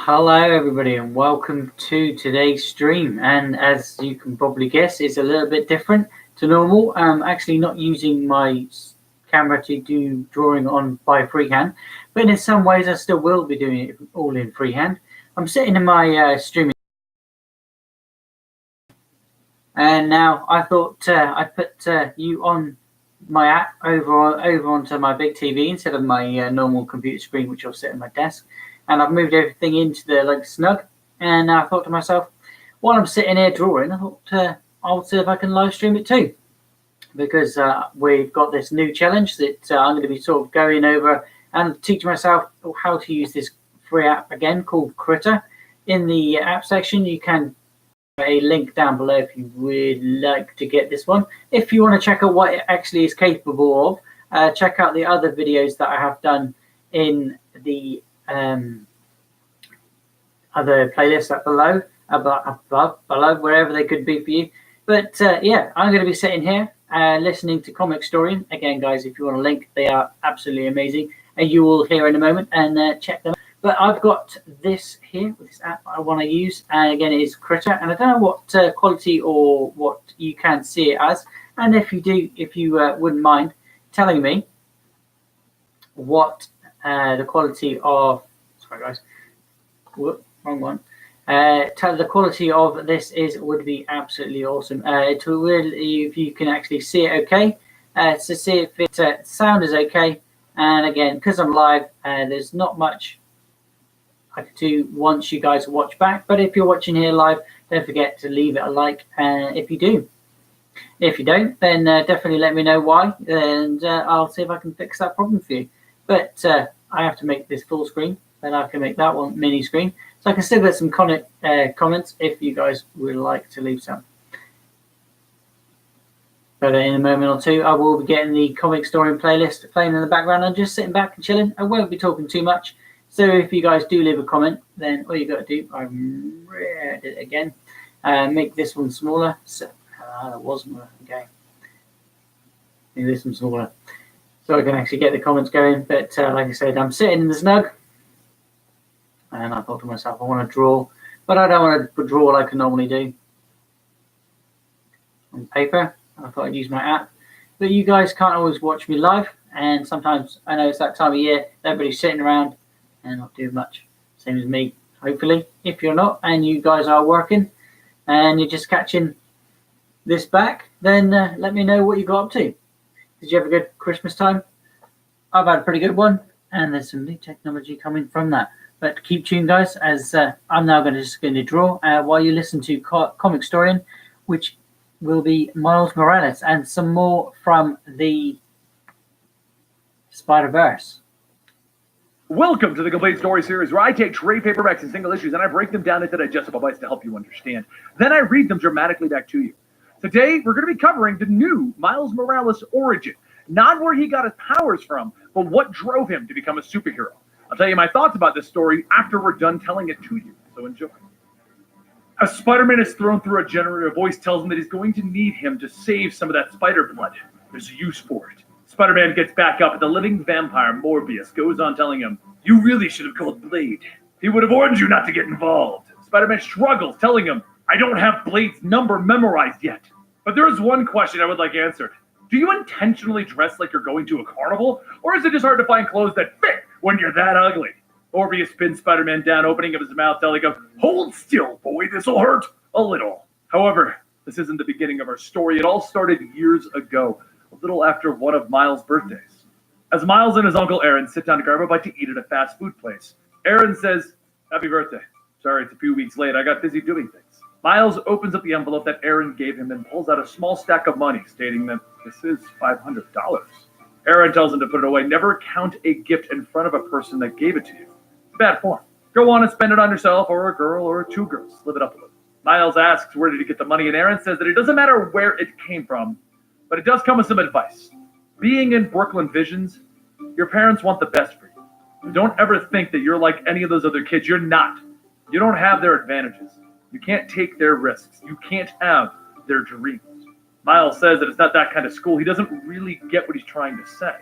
Hello everybody and welcome to today's stream, and as you can probably guess, it's a little bit different to normal. I'm actually not using my camera to do drawing on by freehand, but in some ways I still will be doing it all in freehand. I'm sitting in my streaming, and now I thought I'd put you on my app over onto my big TV instead of my normal computer screen, which will sit on my desk. And I've moved everything into the snug. And I thought to myself, while I'm sitting here drawing, I thought I'll see if I can live stream it too, because we've got this new challenge that I'm going to be sort of going over and teaching myself how to use this free app again called Critter. In the app section, you can a link down below if you would like to get this one. If you want to check out what it actually is capable of, check out the other videos that I have done in the other playlists up below, above, below, wherever they could be for you. But yeah, I'm going to be sitting here listening to Comic Historian. Again, guys, if you want a link, they are absolutely amazing, and you will hear in a moment and check them out. But I've got this here, this app I want to use, and again, it is Critter, and I don't know what quality or what you can see it as. And if you do, if you wouldn't mind telling me what the quality of, sorry guys, whoop, wrong one. The quality of this would be absolutely awesome. It will, if you can actually see it okay, to see if it sound is okay. And again, because I'm live, there's not much I could do once you guys watch back. But if you're watching here live, don't forget to leave it a like. If you do. If you don't, then definitely let me know why, and I'll see if I can fix that problem for you. But I have to make this full screen, then I can make that one mini screen. So I can still get some comments if you guys would like to leave some. But in a moment or two, I will be getting the Comic Historian playlist playing in the background and just sitting back and chilling. I won't be talking too much. So if you guys do leave a comment, then all you got to do, I read it again, make this one smaller. So that wasn't okay. Make this one smaller, so I can actually get the comments going. But like I said, I'm sitting in the snug, and I thought to myself, I want to draw, but I don't want to draw like I normally do on paper. I thought I'd use my app, but you guys can't always watch me live, and sometimes I know it's that time of year, everybody's sitting around and not doing much, same as me, hopefully. If you're not, and you guys are working, and you're just catching this back, then let me know what you got up to. Did you have a good Christmas time? I've had a pretty good one, and there's some new technology coming from that. But keep tuned, guys, as I'm now going to draw while you listen to Comic Historian, which will be Miles Morales and some more from the Spider-Verse. Welcome to the Complete Story Series, where I take trade paperbacks and single issues and I break them down into digestible bites to help you understand. Then I read them dramatically back to you. Today, we're going to be covering the new Miles Morales origin. Not where he got his powers from, but what drove him to become a superhero. I'll tell you my thoughts about this story after we're done telling it to you, so enjoy. As Spider-Man is thrown through a generator, a voice tells him that he's going to need him to save some of that spider blood. There's a use for it. Spider-Man gets back up, and the living vampire, Morbius, goes on telling him, "You really should have called Blade. He would have warned you not to get involved." Spider-Man struggles, telling him, "I don't have Blade's number memorized yet." But there is one question I would like answered. Do you intentionally dress like you're going to a carnival? Or is it just hard to find clothes that fit when you're that ugly? Morbius pins Spider-Man down, opening up his mouth, telling him, "Hold still, boy, this'll hurt a little." However, this isn't the beginning of our story. It all started years ago, a little after one of Miles' birthdays. As Miles and his uncle Aaron sit down to grab a bite to eat at a fast food place, Aaron says, "Happy birthday. Sorry, it's a few weeks late. I got busy doing things." Miles opens up the envelope that Aaron gave him and pulls out a small stack of money, stating that this is $500. Aaron tells him to put it away. Never count a gift in front of a person that gave it to you. It's bad form. Go on and spend it on yourself or a girl or two girls. Live it up a little. Miles asks where did he get the money, and Aaron says that it doesn't matter where it came from, but it does come with some advice. Being in Brooklyn Visions, your parents want the best for you. Don't ever think that you're like any of those other kids. You're not. You don't have their advantages. You can't take their risks. You can't have their dreams. Miles says that it's not that kind of school. He doesn't really get what he's trying to say.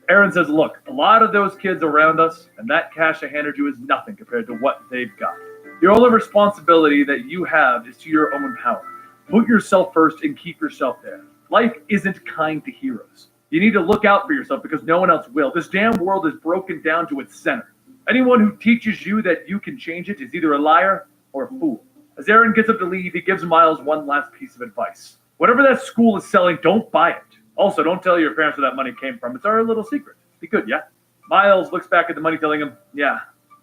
Aaron says, look, a lot of those kids around us, and that cash I handed you is nothing compared to what they've got. The only responsibility that you have is to your own power. Put yourself first and keep yourself there. Life isn't kind to heroes. You need to look out for yourself because no one else will. This damn world is broken down to its center. Anyone who teaches you that you can change it is either a liar or a fool. As Aaron gets up to leave, he gives Miles one last piece of advice. Whatever that school is selling, don't buy it. Also, don't tell your parents where that money came from. It's our little secret. Be good, yeah? Miles looks back at the money, telling him, yeah,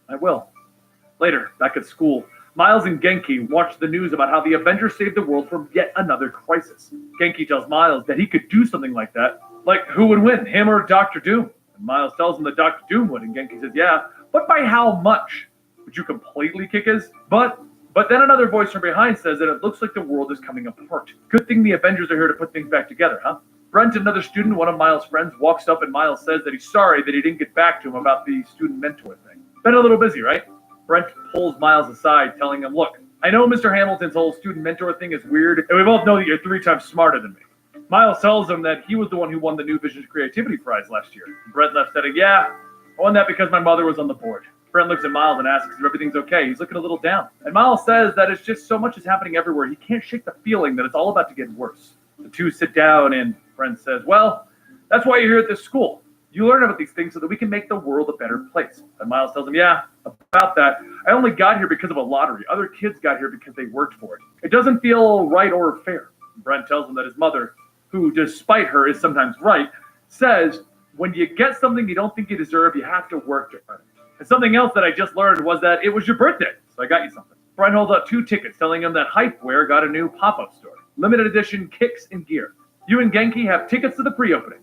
I will. Later, back at school, Miles and Genki watch the news about how the Avengers saved the world from yet another crisis. Genki tells Miles that he could do something like that. Like, who would win, him or Dr. Doom? And Miles tells him that Dr. Doom would, and Genki says, yeah, but by how much? Would you completely kick his butt? But then another voice from behind says that it looks like the world is coming apart. Good thing the Avengers are here to put things back together, huh? Brent, another student, one of Miles' friends, walks up and Miles says that he's sorry that he didn't get back to him about the student mentor thing. Been a little busy, right? Brent pulls Miles aside, telling him, look, I know Mr. Hamilton's whole student mentor thing is weird, and we both know that you're 3 times smarter than me. Miles tells him that he was the one who won the New Visions Creativity Prize last year. Brent left saying, yeah, I won that because my mother was on the board. Brent looks at Miles and asks if everything's okay. He's looking a little down. And Miles says that it's just so much is happening everywhere. He can't shake the feeling that it's all about to get worse. The two sit down and Brent says, well, that's why you're here at this school. You learn about these things so that we can make the world a better place. And Miles tells him, yeah, about that. I only got here because of a lottery. Other kids got here because they worked for it. It doesn't feel right or fair. Brent tells him that his mother, who despite her is sometimes right, says, when you get something you don't think you deserve, you have to work to earn it. And something else that I just learned was that it was your birthday, so I got you something. Brent holds out 2 tickets, telling him that Hypeware got a new pop-up store. Limited edition kicks and gear. You and Genki have tickets to the pre-opening.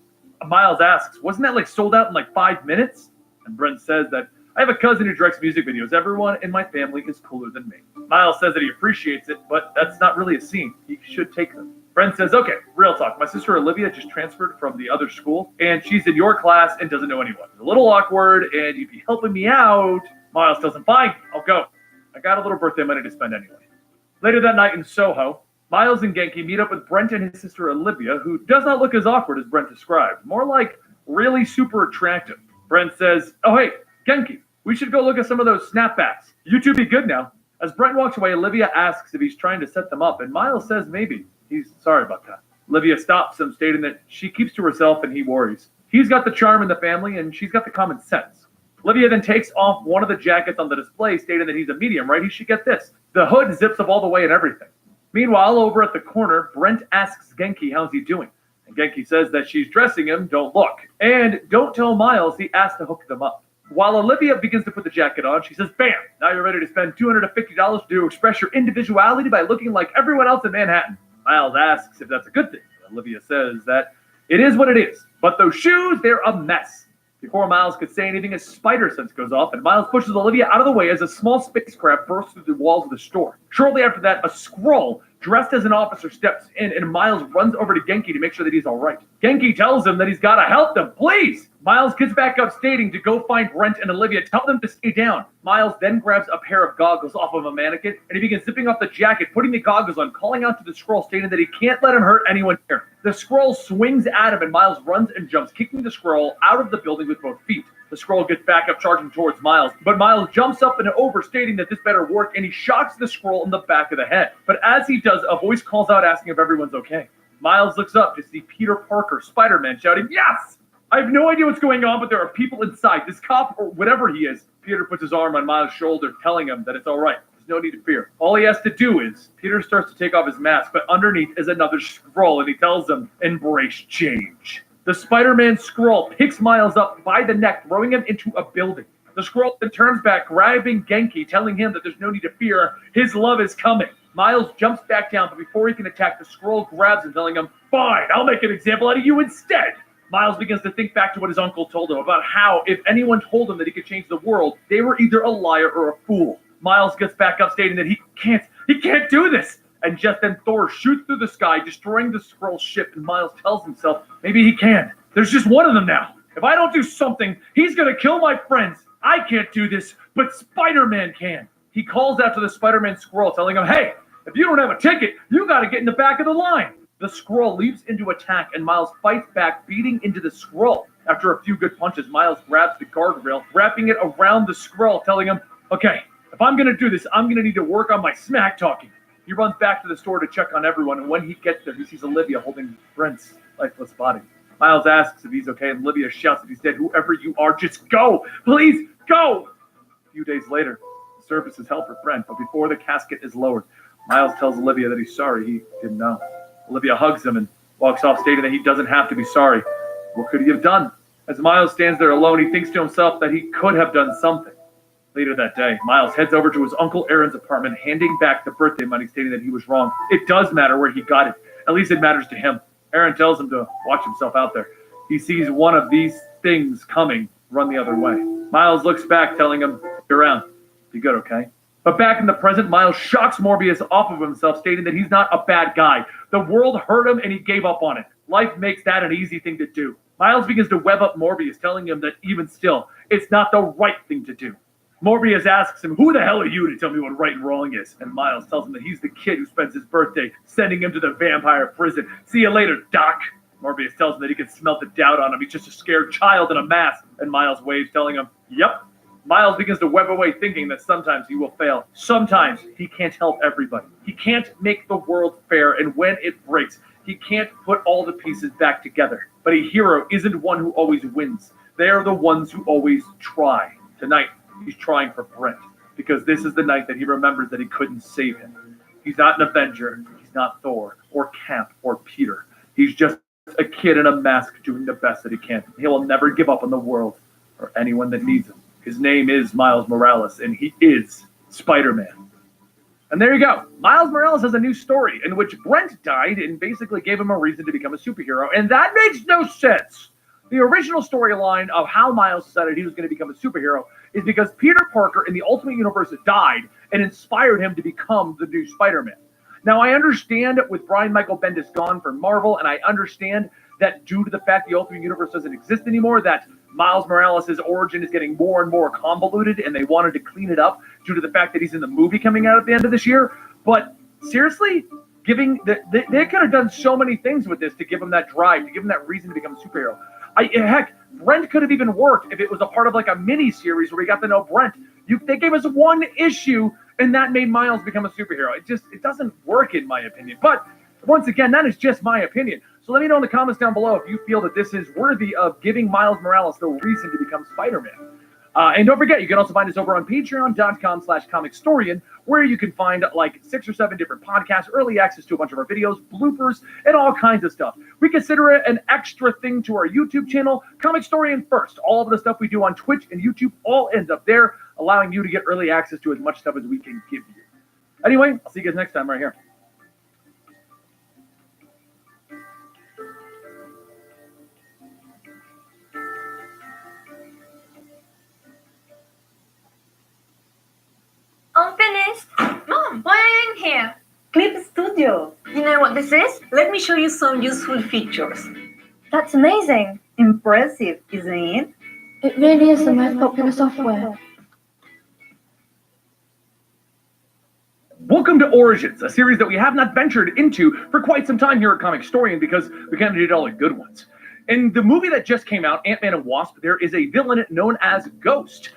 Miles asks, wasn't that like sold out in like 5 minutes? And Brent says that I have a cousin who directs music videos. Everyone in my family is cooler than me. Miles says that he appreciates it, but that's not really a scene. He should take them. Brent says, okay, real talk. My sister Olivia just transferred from the other school, and she's in your class and doesn't know anyone. It's a little awkward, and you'd be helping me out. Miles tells him, fine, I'll go. I got a little birthday money to spend anyway. Later that night in Soho, Miles and Genki meet up with Brent and his sister Olivia, who does not look as awkward as Brent described. More like really super attractive. Brent says, oh, hey, Genki, we should go look at some of those snapbacks. You two be good now. As Brent walks away, Olivia asks if he's trying to set them up, and Miles says maybe. He's sorry about that. Olivia stops him, stating that she keeps to herself and he worries. He's got the charm in the family, and she's got the common sense. Olivia then takes off one of the jackets on the display, stating that he's a medium, right? He should get this. The hood zips up all the way and everything. Meanwhile, over at the corner, Brent asks Genki how's he doing. And Genki says that she's dressing him, don't look. And don't tell Miles he asked to hook them up. While Olivia begins to put the jacket on, she says, bam, now you're ready to spend $250 to express your individuality by looking like everyone else in Manhattan. Miles asks if that's a good thing. Olivia says that it is what it is. But those shoes, they're a mess. Before Miles could say anything, his spider sense goes off, and Miles pushes Olivia out of the way as a small spacecraft bursts through the walls of the store. Shortly after that, a Skrull dressed as an officer steps in, and Miles runs over to Genki to make sure that he's all right. Genki tells him that he's got to help them, please! Miles gets back up, stating to go find Brent and Olivia, tell them to stay down. Miles then grabs a pair of goggles off of a mannequin, and he begins zipping off the jacket, putting the goggles on, calling out to the Skrull, stating that he can't let him hurt anyone here. The Skrull swings at him, and Miles runs and jumps, kicking the Skrull out of the building with both feet. The Skrull gets back up, charging towards Miles, but Miles jumps up and over, stating that this better work, and he shocks the Skrull in the back of the head. But as he does, a voice calls out asking if everyone's okay. Miles looks up to see Peter Parker, Spider-Man, shouting, yes! I have no idea what's going on, but there are people inside. This cop, or whatever he is. Peter puts his arm on Miles' shoulder, telling him that it's all right. There's no need to fear. All he has to do is, Peter starts to take off his mask, but underneath is another Skrull, and he tells him, embrace change. The Spider-Man Skrull picks Miles up by the neck, throwing him into a building. The Skrull then turns back, grabbing Genki, telling him that there's no need to fear. His love is coming. Miles jumps back down, but before he can attack, the Skrull grabs him, telling him, fine, I'll make an example out of you instead. Miles begins to think back to what his uncle told him about how, if anyone told him that he could change the world, they were either a liar or a fool. Miles gets back up, stating that he can't do this. And just then Thor shoots through the sky, destroying the Skrull ship, and Miles tells himself, maybe he can. There's just one of them now. If I don't do something, he's going to kill my friends. I can't do this, but Spider-Man can. He calls out to the Spider-Man Skrull, telling him, hey, if you don't have a ticket, you got to get in the back of the line. The Skrull leaps into attack, and Miles fights back, beating into the Skrull. After a few good punches, Miles grabs the guardrail, wrapping it around the Skrull, telling him, okay, if I'm going to do this, I'm going to need to work on my smack talking. He runs back to the store to check on everyone, and when he gets there, he sees Olivia holding Brent's lifeless body. Miles asks if he's okay, and Olivia shouts if he's dead. Whoever you are, just go! Please, go! A few days later, the service is held for Brent, but before the casket is lowered, Miles tells Olivia that he's sorry he didn't know. Olivia hugs him and walks off, stating that he doesn't have to be sorry. What could he have done? As Miles stands there alone, he thinks to himself that he could have done something. Later that day, Miles heads over to his Uncle Aaron's apartment, handing back the birthday money, stating that he was wrong. It does matter where he got it. At least it matters to him. Aaron tells him to watch himself out there. He sees one of these things coming, run the other way. Miles looks back, telling him, "Be around. Be good, okay?" But back in the present, Miles shocks Morbius off of himself, stating that he's not a bad guy. The world hurt him and he gave up on it. Life makes that an easy thing to do. Miles begins to web up Morbius, telling him that even still, it's not the right thing to do. Morbius asks him, "Who the hell are you to tell me what right and wrong is?" And Miles tells him that he's the kid who spends his birthday sending him to the vampire prison. "See you later, Doc." Morbius tells him that he can smell the doubt on him. He's just a scared child in a mask. And Miles waves, telling him, "Yep." Miles begins to web away, thinking that sometimes he will fail. Sometimes he can't help everybody. He can't make the world fair, and when it breaks, he can't put all the pieces back together. But a hero isn't one who always wins. They are the ones who always try. Tonight, he's trying for Brent, because this is the night that he remembers that he couldn't save him. He's not an Avenger. He's not Thor or Cap or Peter. He's just a kid in a mask doing the best that he can. He will never give up on the world or anyone that needs him. His name is Miles Morales, and he is Spider-Man. And there you go. Miles Morales has a new story in which Brent died and basically gave him a reason to become a superhero, and that makes no sense. The original storyline of how Miles decided he was going to become a superhero is because Peter Parker in the Ultimate Universe died and inspired him to become the new Spider-Man. Now, I understand with Brian Michael Bendis gone from Marvel, and I understand that due to the fact the Ultimate Universe doesn't exist anymore, that Miles Morales' origin is getting more and more convoluted, and they wanted to clean it up due to the fact that he's in the movie coming out at the end of this year. But seriously, they could have done so many things with this to give him that drive, to give him that reason to become a superhero. Heck, Brent could have even worked if it was a part of like a mini series where we got to know Brent. They gave us one issue, and that made Miles become a superhero. It doesn't work in my opinion. But once again, that is just my opinion. So let me know in the comments down below if you feel that this is worthy of giving Miles Morales the reason to become Spider-Man. And don't forget, you can also find us over on patreon.com/comicstorian, where you can find like 6 or 7 different podcasts, early access to a bunch of our videos, bloopers, and all kinds of stuff. We consider it an extra thing to our YouTube channel, Comicstorian First. All of the stuff we do on Twitch and YouTube all ends up there, allowing you to get early access to as much stuff as we can give you. Anyway, I'll see you guys next time right here. I'm finished. Mom, why are you in here? Clip Studio. You know what this is? Let me show you some useful features. That's amazing. Impressive, isn't it? It really is the most popular software. Welcome to Origins, a series that we have not ventured into for quite some time here at Comicstorian because we kind of did all the good ones. In the movie that just came out, Ant-Man and Wasp, there is a villain known as Ghost.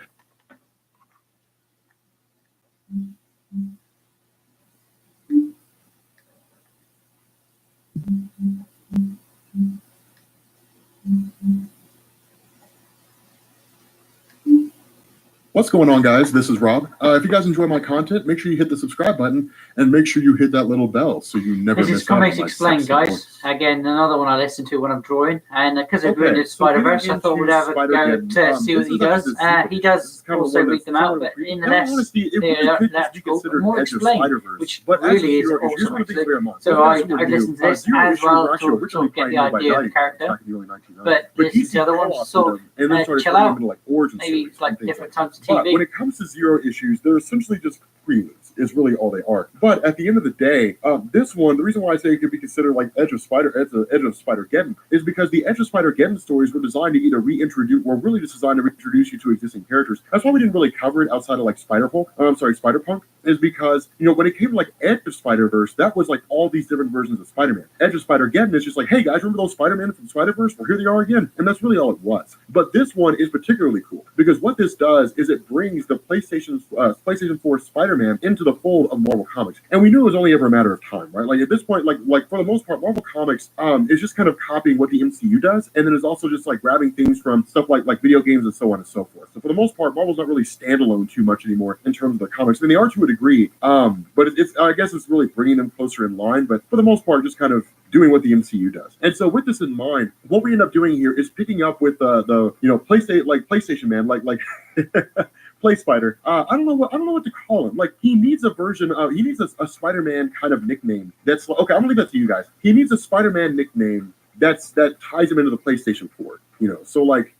What's going on, guys? This is Rob. If you guys enjoy my content, make sure you hit the subscribe button and make sure you hit that little bell so you never This miss is Comics out on my Explained, sexy guys. voice. Again, another one I listen to when I'm drawing, and because of Okay, doing the so Spider-Verse, getting I thought we'd into have a go Spider-Man, to see what this he is does. actually He does kind of also one read that's them out, kind but of in the in less honesty, it really could just be considered more Edge of explained, Spider-Verse. which But as really is zero issues, here's awesome, one thing actually. clear, Mom. So This I is what we listened to do. this Zero as issue well were actually to originally get the pioneered by idea of the Dice character. back in the early 1990s. But But listen to the other DC ones, co-opted sort them, and then started chill putting them out. into like origin Maybe series it's like and things different like times of that. But when TV. it comes to zero issues, they're essentially just preludes. is really all they are. But at the end of the day, this one, the reason why I say it could be considered like Edge of Spider-Geddon is because the Edge of Spider-Geddon stories were designed to either reintroduce, or really just designed to reintroduce you to existing characters. That's why we didn't really cover it outside of like Spider-Punk, is because, you know, when it came to like Edge of Spider-Verse, that was like all these different versions of Spider-Man. Edge of Spider-Geddon is just like, hey guys, remember those Spider-Man from Spider-Verse? Well, here they are again. And that's really all it was. But this one is particularly cool because what this does is it brings the PlayStation 4 Spider-Man into the fold of Marvel Comics. And we knew it was only ever a matter of time, right? Like at this point, like for the most part, Marvel Comics is just kind of copying what the MCU does, and then it's also just like grabbing things from stuff like video games and so on and so forth. So for the most part, Marvel's not really standalone too much anymore in terms of the comics. I mean, they are to a degree, but it's I guess it's really bringing them closer in line. But for the most part, just kind of doing what the MCU does. And so with this in mind, what we end up doing here is picking up with the PlayStation Man, like Play Spider. I don't know what to call him. Like he needs a version of a Spider-Man kind of nickname. That's okay. I'm gonna leave that to you guys. He needs a Spider-Man nickname that ties him into the PlayStation 4. You know, so like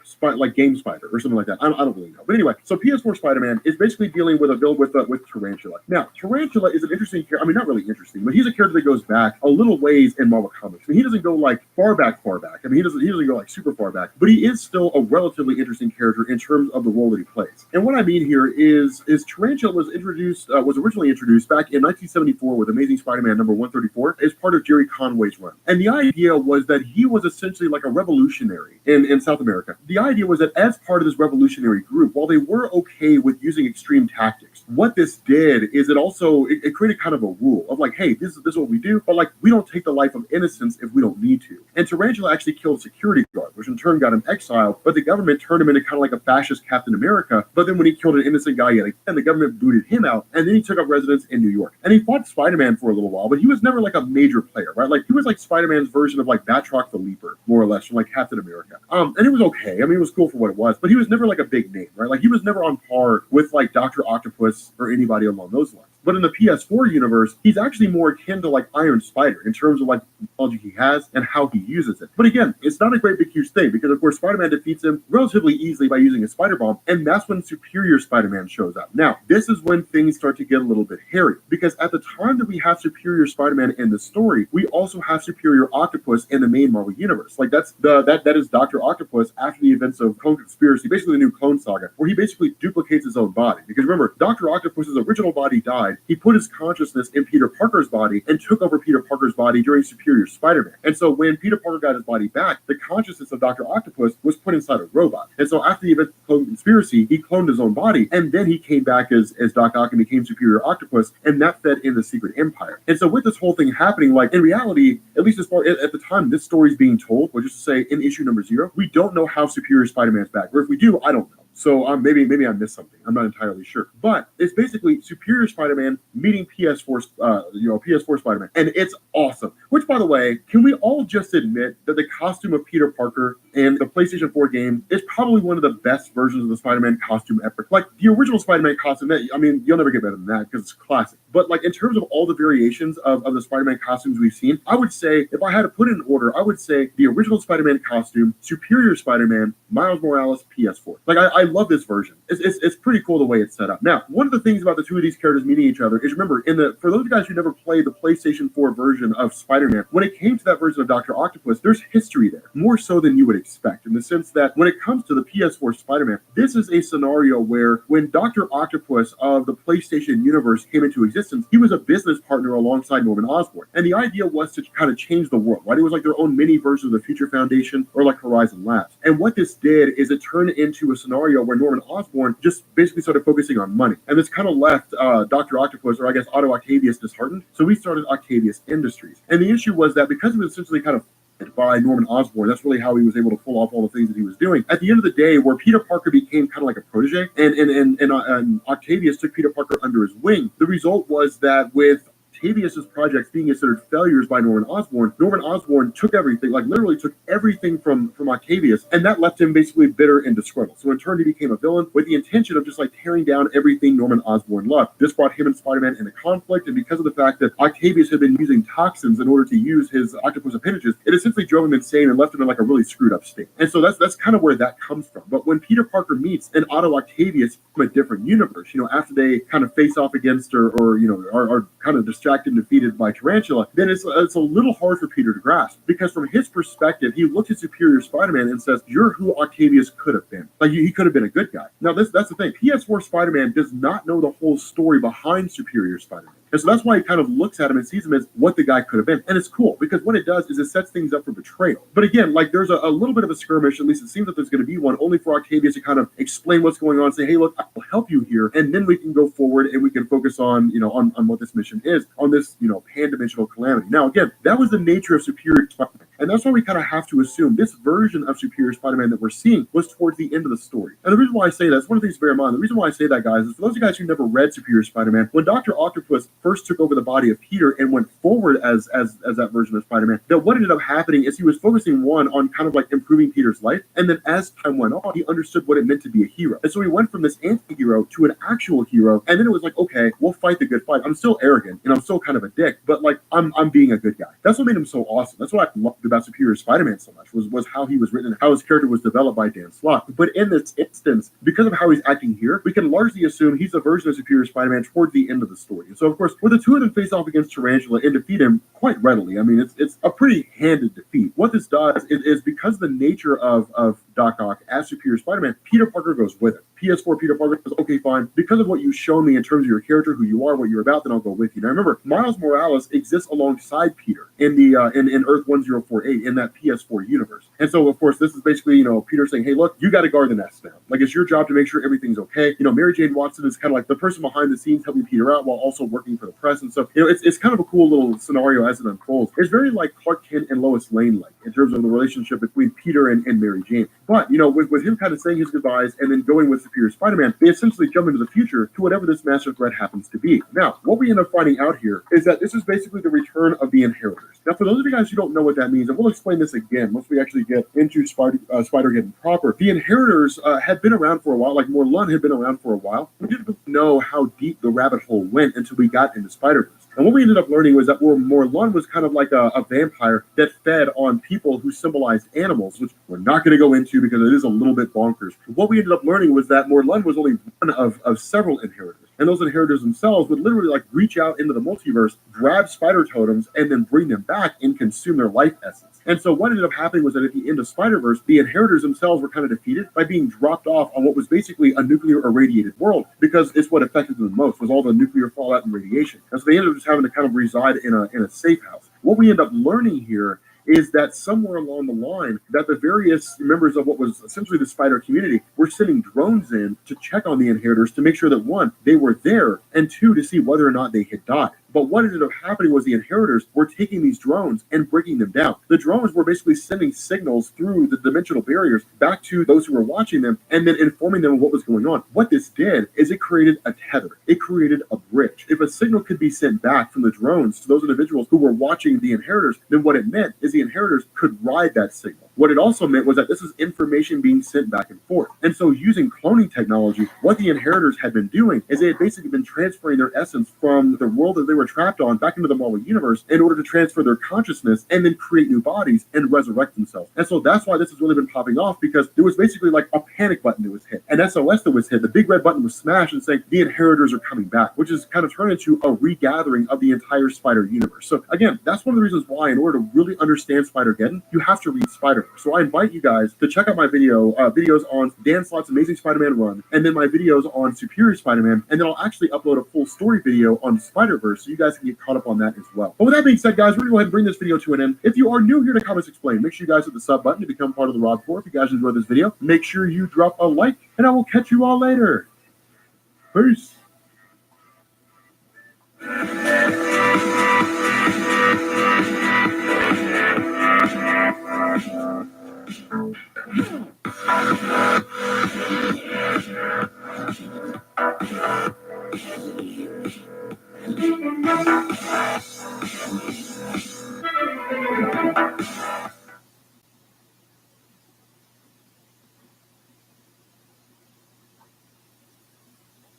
Game Spider or something like that. I don't really know. But anyway, so PS4 Spider-Man is basically dealing with a build with Tarantula. Now, Tarantula is an interesting character. I mean, not really interesting, but he's a character that goes back a little ways in Marvel Comics. I mean, he doesn't go like far back. I mean, he doesn't go like super far back, but he is still a relatively interesting character in terms of the role that he plays. And what I mean here is Tarantula was originally introduced back in 1974 with Amazing Spider-Man number 134 as part of Jerry Conway's run. And the idea was that he was essentially like a revolutionary in South America. The idea was that as part of this revolutionary group, while they were okay with using extreme tactics, what this did is it created kind of a rule of like, hey, this is what we do, but like we don't take the life of innocence if we don't need to. And Tarantula actually killed a security guard, which in turn got him exiled, but the government turned him into kind of like a fascist Captain America. But then when he killed an innocent guy yet again, the government booted him out, and then he took up residence in New York. And he fought Spider-Man for a little while, but he was never like a major player, right? Like he was like Spider-Man's version of like Batroc the Leaper, more or less, from like Captain America. And it was okay. I mean, it was cool for what it was, but he was never like a big name, right? Like he was never on par with like Dr. Octopus or anybody along those lines. But in the PS4 universe, he's actually more akin to like Iron Spider in terms of like the technology he has and how he uses it. But again, it's not a great big huge thing because of course Spider-Man defeats him relatively easily by using a spider bomb, and that's when Superior Spider-Man shows up. Now, this is when things start to get a little bit hairy because at the time that we have Superior Spider-Man in the story, we also have Superior Octopus in the main Marvel universe. Like that is Dr. Octopus after the events of Clone Conspiracy, basically the new Clone Saga, where he basically duplicates his own body. Because remember, Dr. Octopus's original body died. He put his consciousness in Peter Parker's body and took over Peter Parker's body during Superior Spider-Man. And so when Peter Parker got his body back, the consciousness of Dr. Octopus was put inside a robot. And so after the event of Clone Conspiracy, he cloned his own body, and then he came back as Doc Ock and became Superior Octopus, and that fed in the Secret Empire. And so with this whole thing happening, like in reality, at least as far at the time this story is being told, or just to say in issue number 0, we don't know how Superior Spider-Man's back. Or if we do, I don't know. So maybe I missed something. I'm not entirely sure. But it's basically Superior Spider-Man meeting PS4 Spider-Man, and it's awesome. Which, by the way, can we all just admit that the costume of Peter Parker in the PlayStation 4 game is probably one of the best versions of the Spider-Man costume ever? Like the original Spider-Man costume, I mean, you'll never get better than that because it's classic. But like in terms of all the variations of the Spider-Man costumes we've seen, I would say if I had to put it in order, I would say the original Spider-Man costume, Superior Spider-Man, Miles Morales, PS4. Like I love this version. It's pretty cool the way it's set up. Now, one of the things about the two of these characters meeting each other is, remember, for those guys who never played the PlayStation 4 version of Spider-Man, when it came to that version of Dr. Octopus, there's history there, more so than you would expect, in the sense that when it comes to the PS4 Spider-Man, this is a scenario where when Dr. Octopus of the PlayStation universe came into existence, he was a business partner alongside Norman Osborn. And the idea was to kind of change the world, right? It was like their own mini version of the Future Foundation or like Horizon Labs. And what this did is it turned into a scenario where Norman Osborn just basically started focusing on money. And this kind of left Dr. Octopus, or I guess Otto Octavius, disheartened. So we started Octavius Industries. And the issue was that because he was essentially kind of by Norman Osborn, that's really how he was able to pull off all the things that he was doing. At the end of the day, where Peter Parker became kind of like a protege, and Octavius took Peter Parker under his wing, the result was that with Octavius's projects being considered failures by Norman Osborn, Norman Osborn took everything, like literally took everything from Octavius, and that left him basically bitter and disgruntled. So in turn, he became a villain with the intention of just like tearing down everything Norman Osborn loved. This brought him and Spider-Man into conflict, and because of the fact that Octavius had been using toxins in order to use his octopus appendages, it essentially drove him insane and left him in like a really screwed up state. And so that's kind of where that comes from. But when Peter Parker meets an Otto Octavius from a different universe, after they kind of face off against or are kind of distracted and defeated by Tarantula, then it's a little hard for Peter to grasp, because from his perspective, he looks at Superior Spider-Man and says, "You're who Octavius could have been. Like he could have been a good guy." Now that's the thing. PS4 Spider-Man does not know the whole story behind Superior Spider-Man. And so that's why he kind of looks at him and sees him as what the guy could have been. And it's cool, because what it does is it sets things up for betrayal. But again, like there's a little bit of a skirmish, at least it seems that there's going to be one, only for Octavius to kind of explain what's going on, say, "Hey, look, I'll help you here." And then we can go forward and we can focus on, on what this mission is, on this, pan-dimensional calamity. Now, again, that was the nature of Superior Spider-Man. And that's why we kind of have to assume this version of Superior Spider-Man that we're seeing was towards the end of the story. And the reason why I say that, it's one of the things to bear in mind. The reason why I say that, guys, is for those of you guys who never read Superior Spider-Man, when Dr. Octopus first took over the body of Peter and went forward as that version of Spider-Man, that what ended up happening is he was focusing on kind of like improving Peter's life. And then as time went on, he understood what it meant to be a hero. And so he went from this anti-hero to an actual hero. And then it was like, okay, we'll fight the good fight. I'm still arrogant and I'm still kind of a dick, but like I'm being a good guy. That's what made him so awesome. That's what I loved about Superior Spider-Man so much, was how he was written and how his character was developed by Dan Slott. But in this instance, because of how he's acting here, we can largely assume he's a version of Superior Spider-Man toward the end of the story. And so, of course, where the two of them face off against Tarantula and defeat him quite readily. I mean, it's a pretty handed defeat. What this does is because of the nature of Doc Ock as Superior Spider-Man, Peter Parker goes with it. PS4 Peter Parker says, "Okay, fine. Because of what you've shown me in terms of your character, who you are, what you're about, then I'll go with you." Now, remember, Miles Morales exists alongside Peter in the in Earth 1048 in that PS4 universe. And so, of course, this is basically Peter saying, "Hey, look, you got to guard the nest now. Like it's your job to make sure everything's okay." Mary Jane Watson is kind of like the person behind the scenes helping Peter out while also working for the press. And so, it's kind of a cool little scenario as it unfolds. It's very like Clark Kent and Lois Lane like in terms of the relationship between Peter and Mary Jane. But with him kind of saying his goodbyes and then going with Superior Spider-Man, they essentially jump into the future to whatever this master threat happens to be. Now, what we end up finding out here is that this is basically the return of the Inheritors. Now, for those of you guys who don't know what that means, and we'll explain this again once we actually get into Spider-Geddon proper. The Inheritors had been around for a while, like Morlun had been around for a while. We didn't know how deep the rabbit hole went until we got into Spider-Verse. And what we ended up learning was that Morlun was kind of like a vampire that fed on people who symbolized animals, which we're not going to go into because it is a little bit bonkers. What we ended up learning was that Morlun was only one of several Inheritors. And those Inheritors themselves would literally like reach out into the multiverse, grab spider totems, and then bring them back and consume their life essence. And so what ended up happening was that at the end of Spider-Verse, the Inheritors themselves were kind of defeated by being dropped off on what was basically a nuclear irradiated world, because it's what affected them the most, was all the nuclear fallout and radiation. And so they ended up just having to kind of reside in a safe house. What we end up learning here is that somewhere along the line that the various members of what was essentially the spider community were sending drones in to check on the Inheritors to make sure that, one, they were there, and two, to see whether or not they had died. But what ended up happening was the Inheritors were taking these drones and breaking them down. The drones were basically sending signals through the dimensional barriers back to those who were watching them and then informing them of what was going on. What this did is it created a tether. It created a bridge. If a signal could be sent back from the drones to those individuals who were watching the Inheritors, then what it meant is the Inheritors could ride that signal. What it also meant was that this is information being sent back and forth. And so using cloning technology, what the Inheritors had been doing is they had basically been transferring their essence from the world that they were trapped on back into the Marvel Universe in order to transfer their consciousness and then create new bodies and resurrect themselves. And so that's why this has really been popping off, because there was basically like a panic button that was hit, an SOS that was hit. The big red button was smashed and saying the Inheritors are coming back, which is kind of turned into a regathering of the entire Spider Universe. So again, that's one of the reasons why in order to really understand Spider-Geddon, you have to read Spider-Verse. So I invite you guys to check out my videos on Dan Slott's Amazing Spider-Man run, and then my videos on Superior Spider-Man, and then I'll actually upload a full story video on Spider-Verse so you guys can get caught up on that as well. But with that being said, guys, we're going to go ahead and bring this video to an end. If you are new here to Comics Explained, make sure you guys hit the sub button to become part of the Rob Corps. If you guys enjoyed this video, make sure you drop a like, and I will catch you all later. Peace.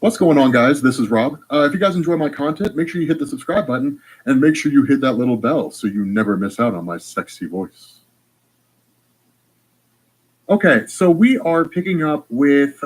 What's going on, guys? This is Rob. If you guys enjoy my content, make sure you hit the subscribe button and make sure you hit that little bell so you never miss out on my sexy voice. Okay, so we are picking up with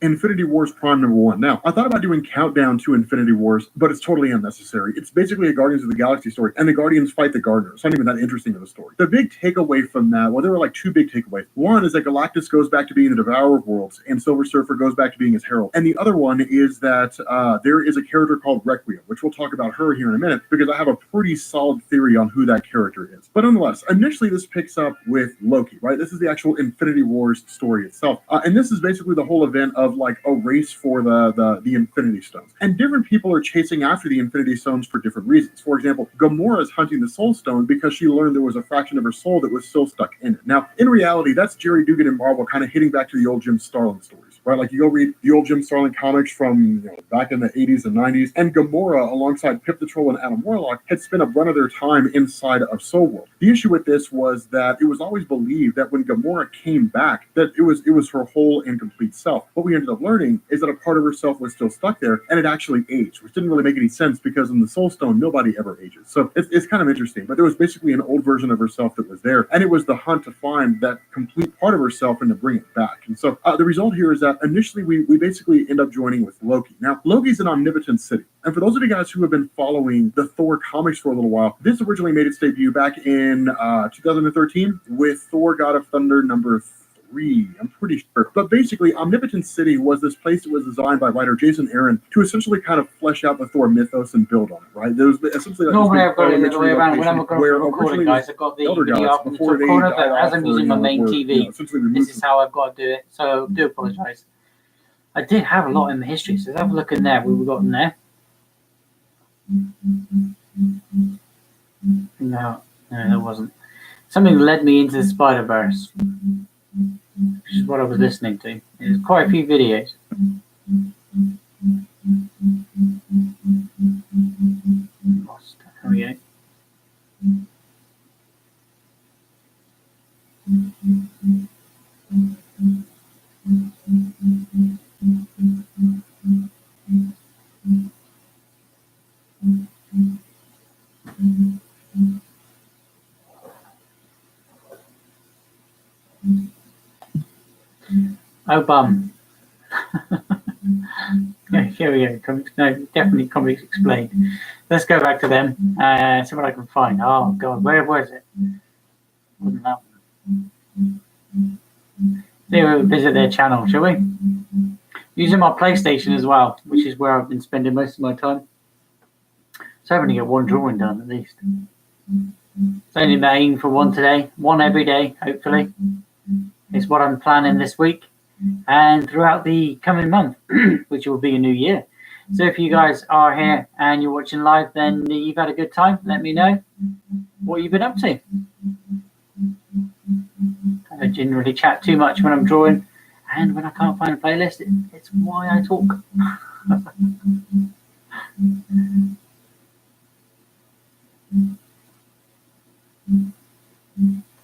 Infinity Wars Prime #1. Now, I thought about doing Countdown to Infinity Wars, but it's totally unnecessary. It's basically a Guardians of the Galaxy story, and the Guardians fight the Gardeners. It's not even that interesting of a story. The big takeaway from that, well, there were like two big takeaways. One is that Galactus goes back to being the Devourer of Worlds, and Silver Surfer goes back to being his Herald. And the other one is that there is a character called Requiem, which we'll talk about her here in a minute, because I have a pretty solid theory on who that character is. But nonetheless, initially this picks up with Loki, right? This is the actual Infinity Wars story itself. And this is basically the whole event of like a race for the Infinity Stones. And different people are chasing after the Infinity Stones for different reasons. For example, Gamora is hunting the Soul Stone because she learned there was a fraction of her soul that was still stuck in it. Now, in reality, that's Jerry Dugan and Marvel kind of hitting back to the old Jim Starlin stories, right? Like you go read the old Jim Starlin comics from back in the 80s and 90s, and Gamora, alongside Pip the Troll and Adam Warlock, had spent a run of their time inside of Soul World. The issue with this was that it was always believed that when Gamora came back, that it was her whole and complete self. What we ended up learning is that a part of herself was still stuck there, and it actually aged, which didn't really make any sense because in the Soul Stone, nobody ever ages. So it's kind of interesting, but there was basically an old version of herself that was there, and it was the hunt to find that complete part of herself and to bring it back. And so the result here is that initially we basically end up joining with Loki. Now, Loki's an omnipotent city, and for those of you guys who have been following the Thor comics for a little while, this originally made its debut back in 2013 with Thor God of Thunder #3, I'm pretty sure. But basically, Omnipotent City was this place that was designed by writer Jason Aaron to essentially kind of flesh out the Thor mythos and build on it, right? There was essentially like normally I've got it the other way around. When I'm recording, guys, I've got the video up in the top corner, but as I'm using my main TV, this is how I've got to do it. So I do apologise. I did have a lot in the history, so have a look in there. What we've got in there. No, that wasn't. Something led me into the Spider-Verse, which is what I was listening to. There's quite a few videos. Lost. There we go. Oh, bum. Yeah, here we go. No, definitely Comics Explained. Let's go back to them. See what I can find. Oh, God, where was it? Wasn't that one? We'll visit their channel, shall we? Using my PlayStation as well, which is where I've been spending most of my time. So I'm going to get one drawing done at least. It's only my aim for one today. One every day, hopefully. It's what I'm planning this week and throughout the coming month, which will be a new year. So if you guys are here and you're watching live, then you've had a good time. Let me know what you've been up to. I generally chat too much when I'm drawing, and when I can't find a playlist, it's why I talk.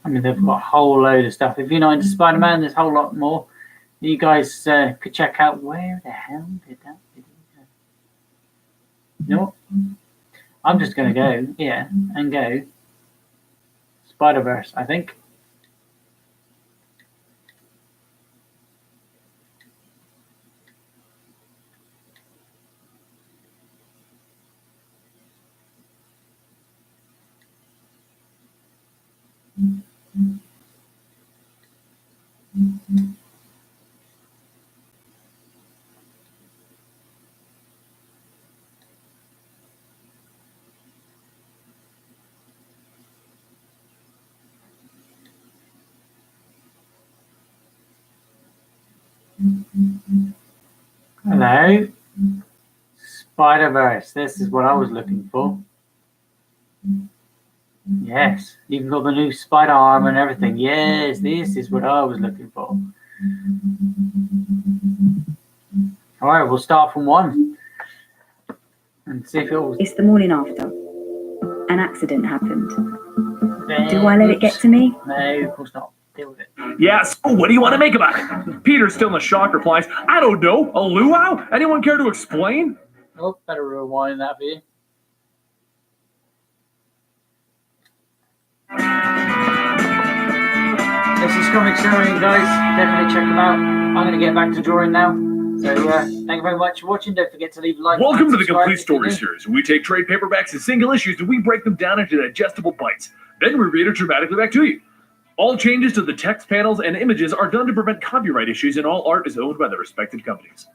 I mean, they've got a whole load of stuff. If you're not into Spider-Man, there's a whole lot more. You guys could check out. Where the hell did that video go? You know what? I'm just going to go, and go Spider-Verse, I think. Hello, Spider-Verse. This is what I was looking for. Yes, even got the new spider arm and everything. Yes, this is what I was looking for. All right, we'll start from 1 and see if it was. It's the morning after. An accident happened. Do I let it get to me? No, of course not. Deal with it. Yeah, so what do you want to make about it? Peter, still in the shock, replies, I don't know, a luau? Anyone care to explain? Oh, better rewind that for you. This is Comic Story, guys. Definitely check them out. I'm going to get back to drawing now. So, thank you very much for watching. Don't forget to leave a like. Welcome to the Complete Story series. We take trade paperbacks and single issues and we break them down into digestible bites. Then we read it dramatically back to you. All changes to the text panels and images are done to prevent copyright issues, and all art is owned by the respected companies.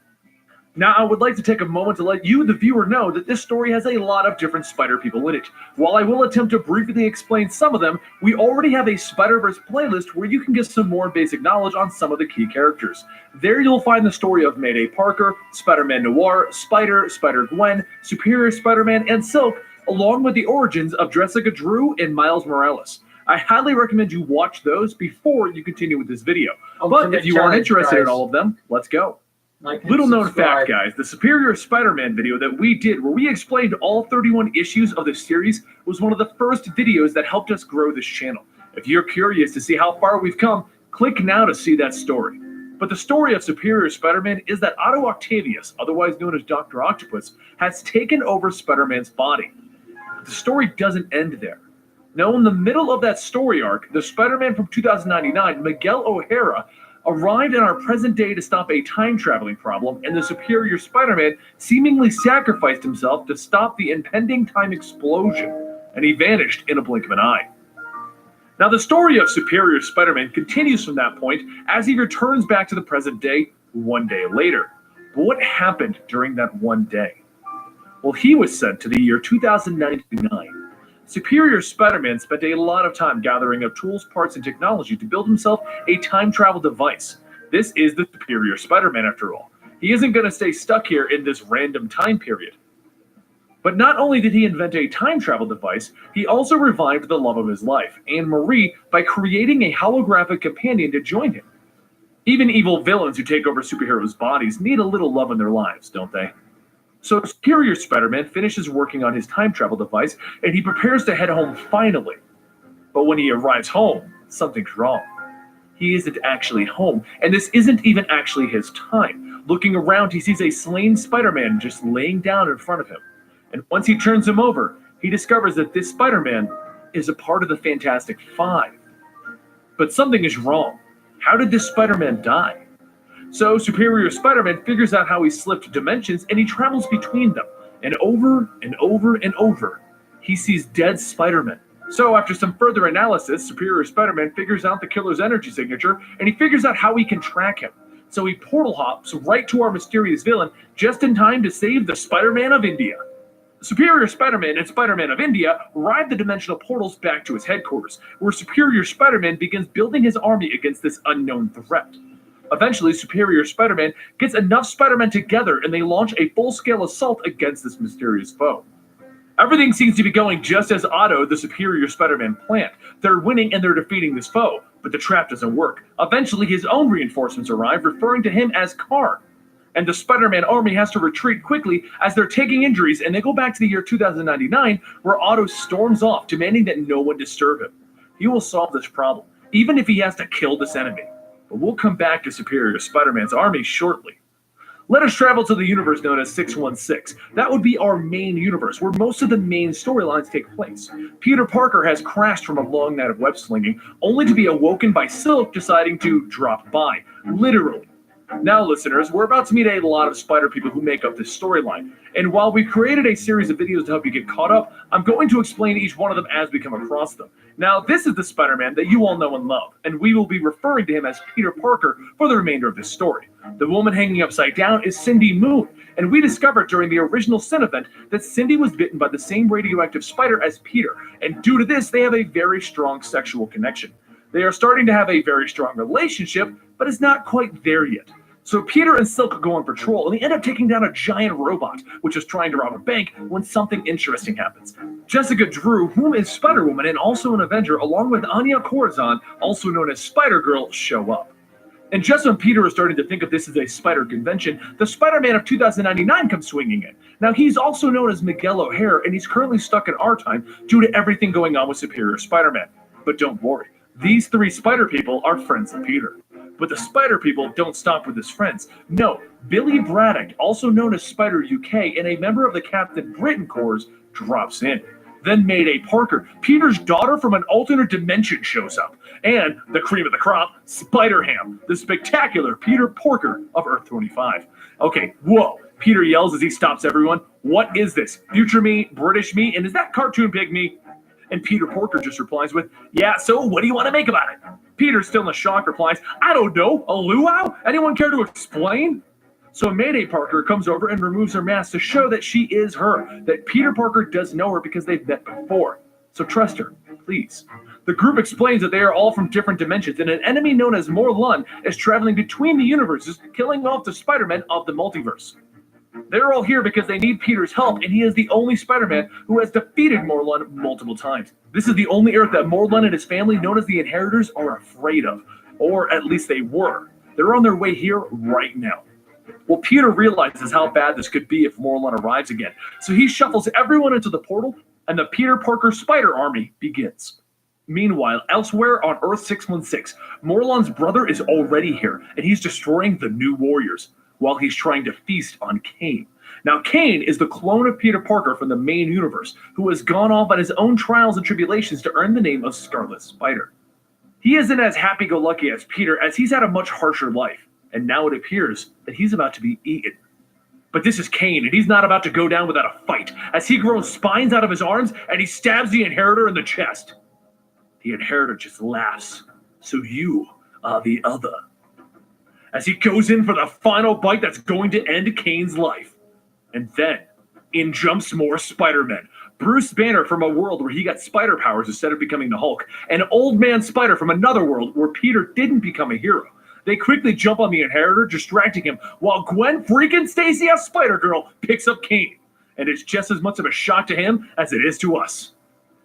Now, I would like to take a moment to let you, the viewer, know that this story has a lot of different Spider people in it. While I will attempt to briefly explain some of them, we already have a Spider-Verse playlist where you can get some more basic knowledge on some of the key characters. There you'll find the story of Mayday Parker, Spider-Man Noir, Spider, Spider-Gwen, Superior Spider-Man, and Silk, along with the origins of Jessica Drew and Miles Morales. I highly recommend you watch those before you continue with this video. But if you aren't interested in all of them, let's go. Little known fact, guys, the Superior Spider-Man video that we did where we explained all 31 issues of the series was one of the first videos that helped us grow this channel. If you're curious to see how far we've come, click now to see that story. But the story of Superior Spider-Man is that Otto Octavius, otherwise known as Dr. Octopus, has taken over Spider-Man's body. But the story doesn't end there. Now, in the middle of that story arc, the Spider-Man from 2099, Miguel O'Hara, arrived in our present day to stop a time-traveling problem, and the Superior Spider-Man seemingly sacrificed himself to stop the impending time explosion, and he vanished in a blink of an eye. Now, the story of Superior Spider-Man continues from that point as he returns back to the present day one day later. But what happened during that one day? Well, he was sent to the year 2099. Superior Spider-Man spent a lot of time gathering up tools, parts, and technology to build himself a time travel device. This is the Superior Spider-Man, after all. He isn't going to stay stuck here in this random time period. But not only did he invent a time travel device, he also revived the love of his life, Anne Marie, by creating a holographic companion to join him. Even evil villains who take over superheroes' bodies need a little love in their lives, don't they? So Superior Spider-Man finishes working on his time travel device, and he prepares to head home finally. But when he arrives home, something's wrong. He isn't actually home, and this isn't even actually his time. Looking around, he sees a slain Spider-Man just laying down in front of him. And once he turns him over, he discovers that this Spider-Man is a part of the Fantastic Five. But something is wrong. How did this Spider-Man die? So Superior Spider-Man figures out how he slipped dimensions, and he travels between them. And over and over and over, he sees dead Spider-Man. So after some further analysis, Superior Spider-Man figures out the killer's energy signature, and he figures out how he can track him. So he portal hops right to our mysterious villain, just in time to save the Spider-Man of India. Superior Spider-Man and Spider-Man of India ride the dimensional portals back to his headquarters, where Superior Spider-Man begins building his army against this unknown threat. Eventually, Superior Spider-Man gets enough Spider-Men together and they launch a full-scale assault against this mysterious foe. Everything seems to be going just as Otto, the Superior Spider-Man, planned. They're winning and they're defeating this foe, but the trap doesn't work. Eventually, his own reinforcements arrive, referring to him as Karn. And the Spider-Man army has to retreat quickly as they're taking injuries, and they go back to the year 2099, where Otto storms off, demanding that no one disturb him. He will solve this problem, even if he has to kill this enemy. But we'll come back to Superior Spider-Man's army shortly. Let us travel to the universe known as 616. That would be our main universe, where most of the main storylines take place. Peter Parker has crashed from a long night of web slinging, only to be awoken by Silk deciding to drop by, literally. Now, listeners, we're about to meet a lot of Spider people who make up this storyline. And while we've created a series of videos to help you get caught up, I'm going to explain each one of them as we come across them. Now, this is the Spider-Man that you all know and love, and we will be referring to him as Peter Parker for the remainder of this story. The woman hanging upside down is Cindy Moon, and we discovered during the original Sin event that Cindy was bitten by the same radioactive spider as Peter, and due to this, they have a very strong sexual connection. They are starting to have a very strong relationship, but it's not quite there yet. So Peter and Silk go on patrol, and they end up taking down a giant robot, which is trying to rob a bank when something interesting happens. Jessica Drew, whom is Spider-Woman and also an Avenger, along with Anya Corazon, also known as Spider-Girl, show up. And just when Peter is starting to think of this as a spider convention, the Spider-Man of 2099 comes swinging in. Now, he's also known as Miguel O'Hara, and he's currently stuck in our time due to everything going on with Superior Spider-Man. But don't worry. These three spider people are friends of Peter. But the spider people don't stop with his friends. No, Billy Braddock, also known as Spider UK and a member of the Captain Britain Corps, drops in. Then Mayday Parker, Peter's daughter from an alternate dimension, shows up. And the cream of the crop, Spider-Ham, the spectacular Peter Porker of Earth 25. Okay, whoa. Peter yells as he stops everyone. What is this? Future me, British me, and is that cartoon pig me? And Peter Porker just replies with, yeah, so what do you want to make about it? Peter, still in shock, replies, I don't know, a luau? Anyone care to explain? So Mayday Parker comes over and removes her mask to show that she is her, that Peter Parker does know her because they've met before. So trust her, please. The group explains that they are all from different dimensions, and an enemy known as Morlun is traveling between the universes, killing off the Spider-Men of the multiverse. They're all here because they need Peter's help, and he is the only Spider-Man who has defeated Morlun multiple times. This is the only Earth that Morlun and his family, known as the Inheritors, are afraid of. Or at least they were. They're on their way here right now. Well, Peter realizes how bad this could be if Morlun arrives again. So he shuffles everyone into the portal, and the Peter Parker Spider Army begins. Meanwhile, elsewhere on Earth 616, Morlun's brother is already here, and he's destroying the New Warriors, while he's trying to feast on Kane. Now, Kane is the clone of Peter Parker from the main universe, who has gone off on his own trials and tribulations to earn the name of Scarlet Spider. He isn't as happy-go-lucky as Peter, as he's had a much harsher life, and now it appears that he's about to be eaten. But this is Kane, and he's not about to go down without a fight, as he grows spines out of his arms, and he stabs the Inheritor in the chest. The Inheritor just laughs. So you are the other. As he goes in for the final bite that's going to end Kane's life. And then, in jumps more Spider-Men. Bruce Banner from a world where he got spider powers instead of becoming the Hulk. And Old Man Spider from another world where Peter didn't become a hero. They quickly jump on the Inheritor, distracting him, while Gwen freaking Stacy as Spider-Girl picks up Kane. And it's just as much of a shock to him as it is to us.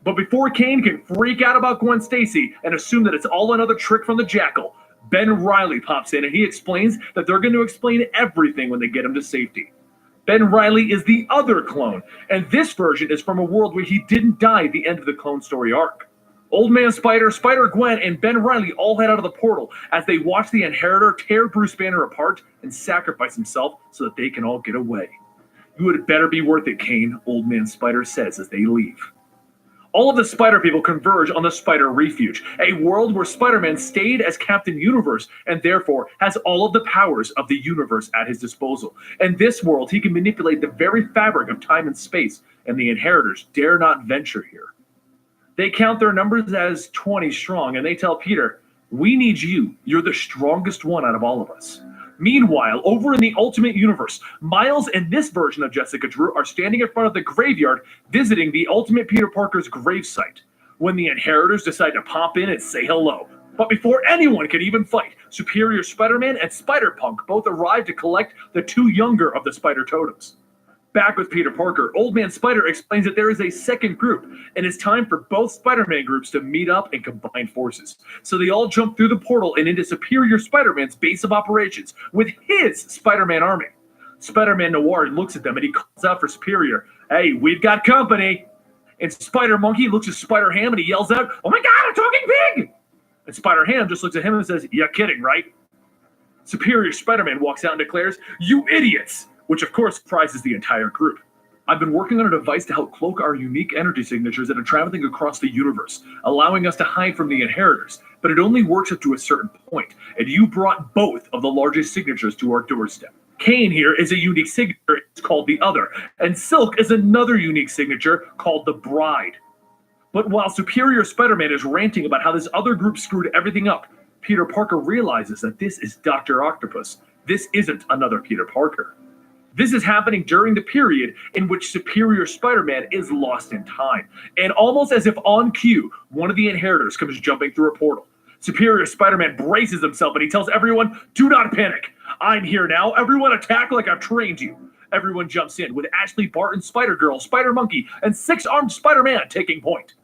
But before Kane can freak out about Gwen Stacy and assume that it's all another trick from the Jackal, Ben Reilly pops in and he explains that they're going to explain everything when they get him to safety. Ben Reilly is the other clone, and this version is from a world where he didn't die at the end of the Clone Story arc. Old Man Spider, Spider-Gwen, and Ben Reilly all head out of the portal as they watch the Inheritor tear Bruce Banner apart and sacrifice himself so that they can all get away. You had better be worth it, Kane, Old Man Spider says as they leave. All of the Spider people converge on the Spider Refuge, a world where Spider-Man stayed as Captain Universe and therefore has all of the powers of the universe at his disposal. In this world, he can manipulate the very fabric of time and space, and the Inheritors dare not venture here. They count their numbers as 20 strong, and they tell Peter, we need you. You're the strongest one out of all of us. Meanwhile, over in the Ultimate Universe, Miles and this version of Jessica Drew are standing in front of the graveyard visiting the Ultimate Peter Parker's gravesite when the Inheritors decide to pop in and say hello. But before anyone can even fight, Superior Spider-Man and Spider-Punk both arrive to collect the two younger of the Spider Totems. Back with Peter Parker, Old Man Spider explains that there is a second group, and it's time for both Spider-Man groups to meet up and combine forces. So they all jump through the portal and into Superior Spider-Man's base of operations with his Spider-Man army. Spider-Man Noir looks at them and he calls out for Superior, hey, we've got company. And Spider-Monkey looks at Spider-Ham and he yells out, oh my god, a talking pig! And Spider-Ham just looks at him and says, you're kidding, right? Superior Spider-Man walks out and declares, you idiots! Which of course surprises the entire group. I've been working on a device to help cloak our unique energy signatures that are traveling across the universe, allowing us to hide from the Inheritors, but it only works up to a certain point, and you brought both of the largest signatures to our doorstep. Kane here is a unique signature, it's called the Other, and Silk is another unique signature called the Bride. But while Superior Spider-Man is ranting about how this other group screwed everything up, Peter Parker realizes that this is Dr. Octopus. This isn't another Peter Parker. This is happening during the period in which Superior Spider-Man is lost in time. And almost as if on cue, one of the Inheritors comes jumping through a portal. Superior Spider-Man braces himself and he tells everyone, do not panic. I'm here now. Everyone attack like I've trained you. Everyone jumps in with Ashley Barton, Spider-Girl, Spider-Monkey, and six-armed Spider-Man taking point.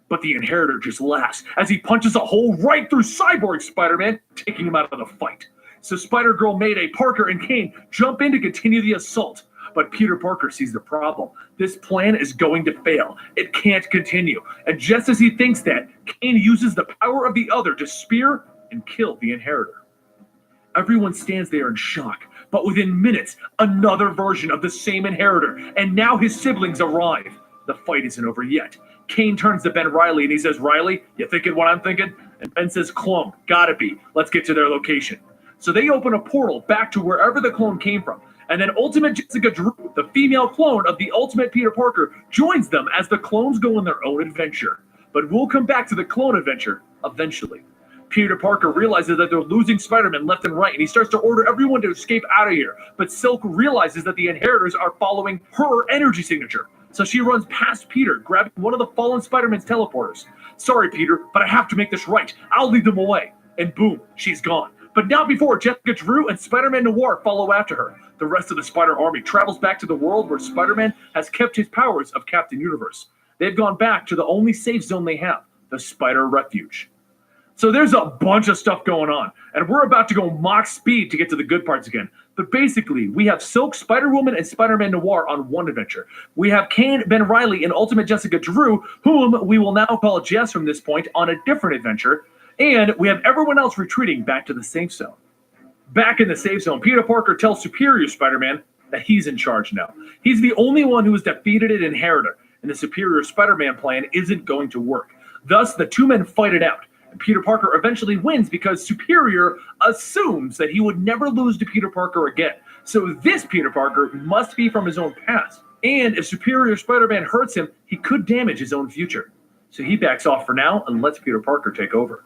But the Inheritor just laughs as he punches a hole right through Cyborg Spider-Man, taking him out of the fight. So Spider-Girl, Mayday, Parker, and Kane jump in to continue the assault. But Peter Parker sees the problem. This plan is going to fail. It can't continue. And just as he thinks that, Kane uses the power of the other to spear and kill the inheritor. Everyone stands there in shock, but within minutes, another version of the same inheritor, and now his siblings arrive. The fight isn't over yet. Kane turns to Ben Reilly and he says, "Riley, you thinking what I'm thinking?" And Ben says, "Clone, gotta be. Let's get to their location." So they open a portal back to wherever the clone came from. And then Ultimate Jessica Drew, the female clone of the Ultimate Peter Parker, joins them as the clones go on their own adventure. But we'll come back to the clone adventure eventually. Peter Parker realizes that they're losing Spider-Man left and right, and he starts to order everyone to escape out of here. But Silk realizes that the inheritors are following her energy signature. So she runs past Peter, grabbing one of the fallen Spider-Man's teleporters. "Sorry, Peter, but I have to make this right. I'll lead them away." And boom, she's gone. But not before Jessica Drew and Spider-Man Noir follow after her. The rest of the Spider Army travels back to the world where Spider-Man has kept his powers of Captain Universe. They've gone back to the only safe zone they have, the Spider Refuge. So there's a bunch of stuff going on, and we're about to go Mach speed to get to the good parts again. But basically, we have Silk, Spider-Woman, and Spider-Man Noir on one adventure. We have Kane, Ben Reilly, and Ultimate Jessica Drew, whom we will now call Jess from this point, on a different adventure. And we have everyone else retreating back to the safe zone. Back in the safe zone, Peter Parker tells Superior Spider-Man that he's in charge now. He's the only one who has defeated an inheritor, and the Superior Spider-Man plan isn't going to work. Thus, the two men fight it out. And Peter Parker eventually wins because Superior assumes that he would never lose to Peter Parker again. So this Peter Parker must be from his own past. And if Superior Spider-Man hurts him, he could damage his own future. So he backs off for now and lets Peter Parker take over.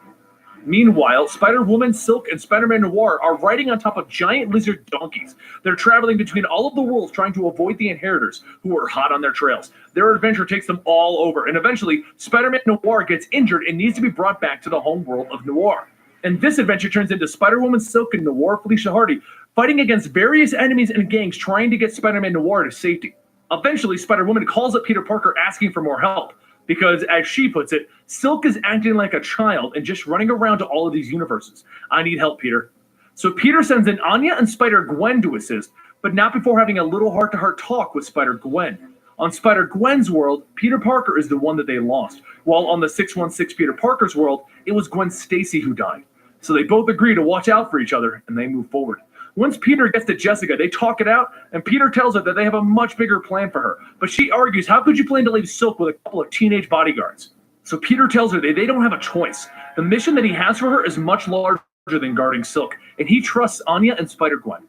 Meanwhile, Spider-Woman, Silk, and Spider-Man Noir are riding on top of giant lizard donkeys. They're traveling between all of the worlds trying to avoid the inheritors, who are hot on their trails. Their adventure takes them all over, and eventually, Spider-Man Noir gets injured and needs to be brought back to the home world of Noir. And this adventure turns into Spider-Woman, Silk, and Noir Felicia Hardy fighting against various enemies and gangs trying to get Spider-Man Noir to safety. Eventually, Spider-Woman calls up Peter Parker asking for more help. Because, as she puts it, Silk is acting like a child and just running around to all of these universes. "I need help, Peter." So Peter sends in Anya and Spider-Gwen to assist, but not before having a little heart-to-heart talk with Spider-Gwen. On Spider-Gwen's world, Peter Parker is the one that they lost, while on the 616 Peter Parker's world, it was Gwen Stacy who died. So they both agree to watch out for each other, and they move forward. Once Peter gets to Jessica, they talk it out, and Peter tells her that they have a much bigger plan for her. But she argues, how could you plan to leave Silk with a couple of teenage bodyguards? So Peter tells her that they don't have a choice. The mission that he has for her is much larger than guarding Silk, and he trusts Anya and Spider-Gwen.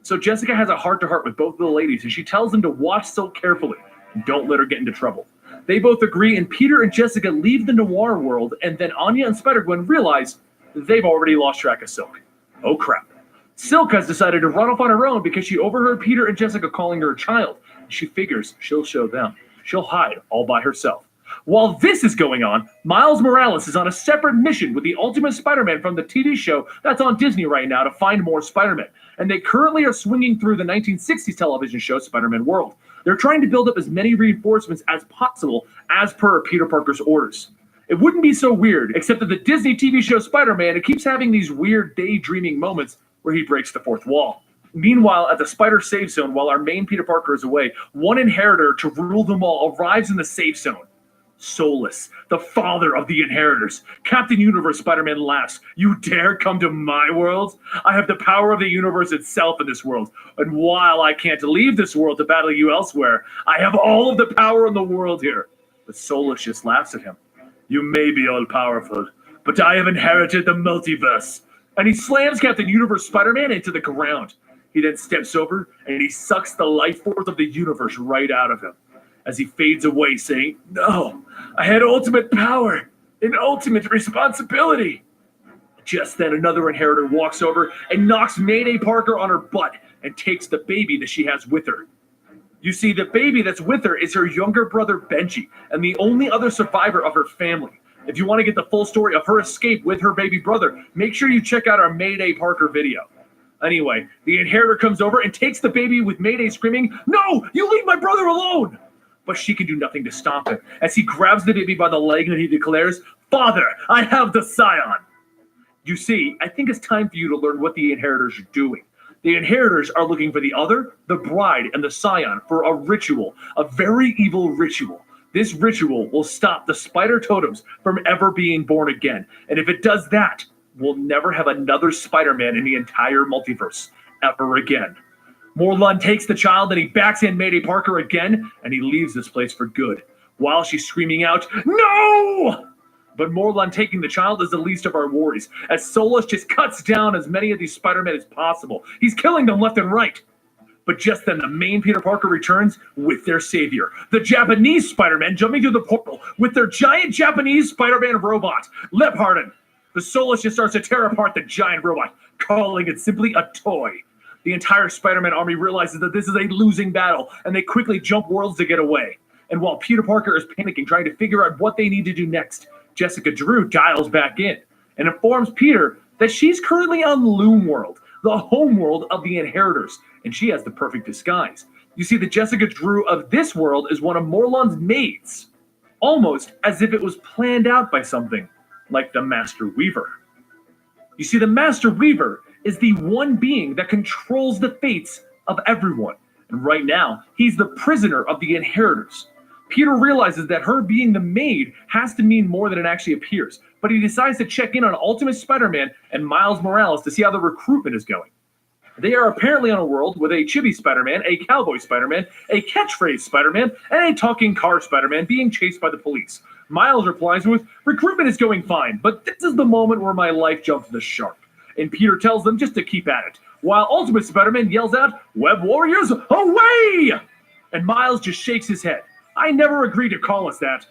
So Jessica has a heart-to-heart with both of the ladies, and she tells them to watch Silk carefully and don't let her get into trouble. They both agree, and Peter and Jessica leave the Noir world, and then Anya and Spider-Gwen realize they've already lost track of Silk. Oh crap. Silk has decided to run off on her own because she overheard Peter and Jessica calling her a child. She figures she'll show them. She'll hide all by herself. While this is going on, Miles Morales is on a separate mission with the Ultimate Spider-Man from the TV show that's on Disney right now to find more Spider-Man. And they currently are swinging through the 1960s television show Spider-Man World. They're trying to build up as many reinforcements as possible as per Peter Parker's orders. It wouldn't be so weird, except that the Disney TV show Spider-Man, it keeps having these weird daydreaming moments where he breaks the fourth wall. Meanwhile, at the Spider Safe Zone, while our main Peter Parker is away, one inheritor to rule them all arrives in the safe zone. Solus, the father of the inheritors. Captain Universe Spider-Man laughs. "You dare come to my world? I have the power of the universe itself in this world. And while I can't leave this world to battle you elsewhere, I have all of the power in the world here." But Solus just laughs at him. "You may be all-powerful, but I have inherited the multiverse." And he slams Captain Universe Spider-Man into the ground. He then steps over and he sucks the life force of the universe right out of him as he fades away, saying, "No, I had ultimate power and ultimate responsibility." Just then, another inheritor walks over and knocks Mayday Parker on her butt and takes the baby that she has with her. You see, the baby that's with her is her younger brother, Benji, and the only other survivor of her family. If you want to get the full story of her escape with her baby brother, make sure you check out our Mayday Parker video. Anyway, the inheritor comes over and takes the baby with Mayday screaming, "No, you leave my brother alone!" But she can do nothing to stop him, as he grabs the baby by the leg and he declares, "Father, I have the scion." You see, I think it's time for you to learn what the inheritors are doing. The inheritors are looking for the other, the bride, and the scion for a ritual, a very evil ritual. This ritual will stop the spider totems from ever being born again. And if it does that, we'll never have another Spider-Man in the entire multiverse ever again. Morlun takes the child and he backs in Mayday Parker again, and he leaves this place for good, while she's screaming out, "No!" But Morlun taking the child is the least of our worries, as Solus just cuts down as many of these Spider-Men as possible. He's killing them left and right. But just then, the main Peter Parker returns with their savior, the Japanese Spider-Man jumping through the portal with their giant Japanese Spider-Man robot, Lip Harden. The Solus just starts to tear apart the giant robot, calling it simply a toy. The entire Spider-Man army realizes that this is a losing battle, and they quickly jump worlds to get away. And while Peter Parker is panicking, trying to figure out what they need to do next, Jessica Drew dials back in and informs Peter that she's currently on Loom World, the home world of the Inheritors, and she has the perfect disguise. You see, the Jessica Drew of this world is one of Morlun's maids, almost as if it was planned out by something like the Master Weaver. You see, the Master Weaver is the one being that controls the fates of everyone, and right now, he's the prisoner of the Inheritors. Peter realizes that her being the maid has to mean more than it actually appears, but he decides to check in on Ultimate Spider-Man and Miles Morales to see how the recruitment is going. They are apparently on a world with a chibi Spider-Man, a cowboy Spider-Man, a catchphrase Spider-Man, and a talking car Spider-Man being chased by the police. Miles replies with, "Recruitment is going fine, but this is the moment where my life jumped the shark." And Peter tells them just to keep at it, while Ultimate Spider-Man yells out, "Web Warriors, away!" And Miles just shakes his head. "I never agreed to call us that."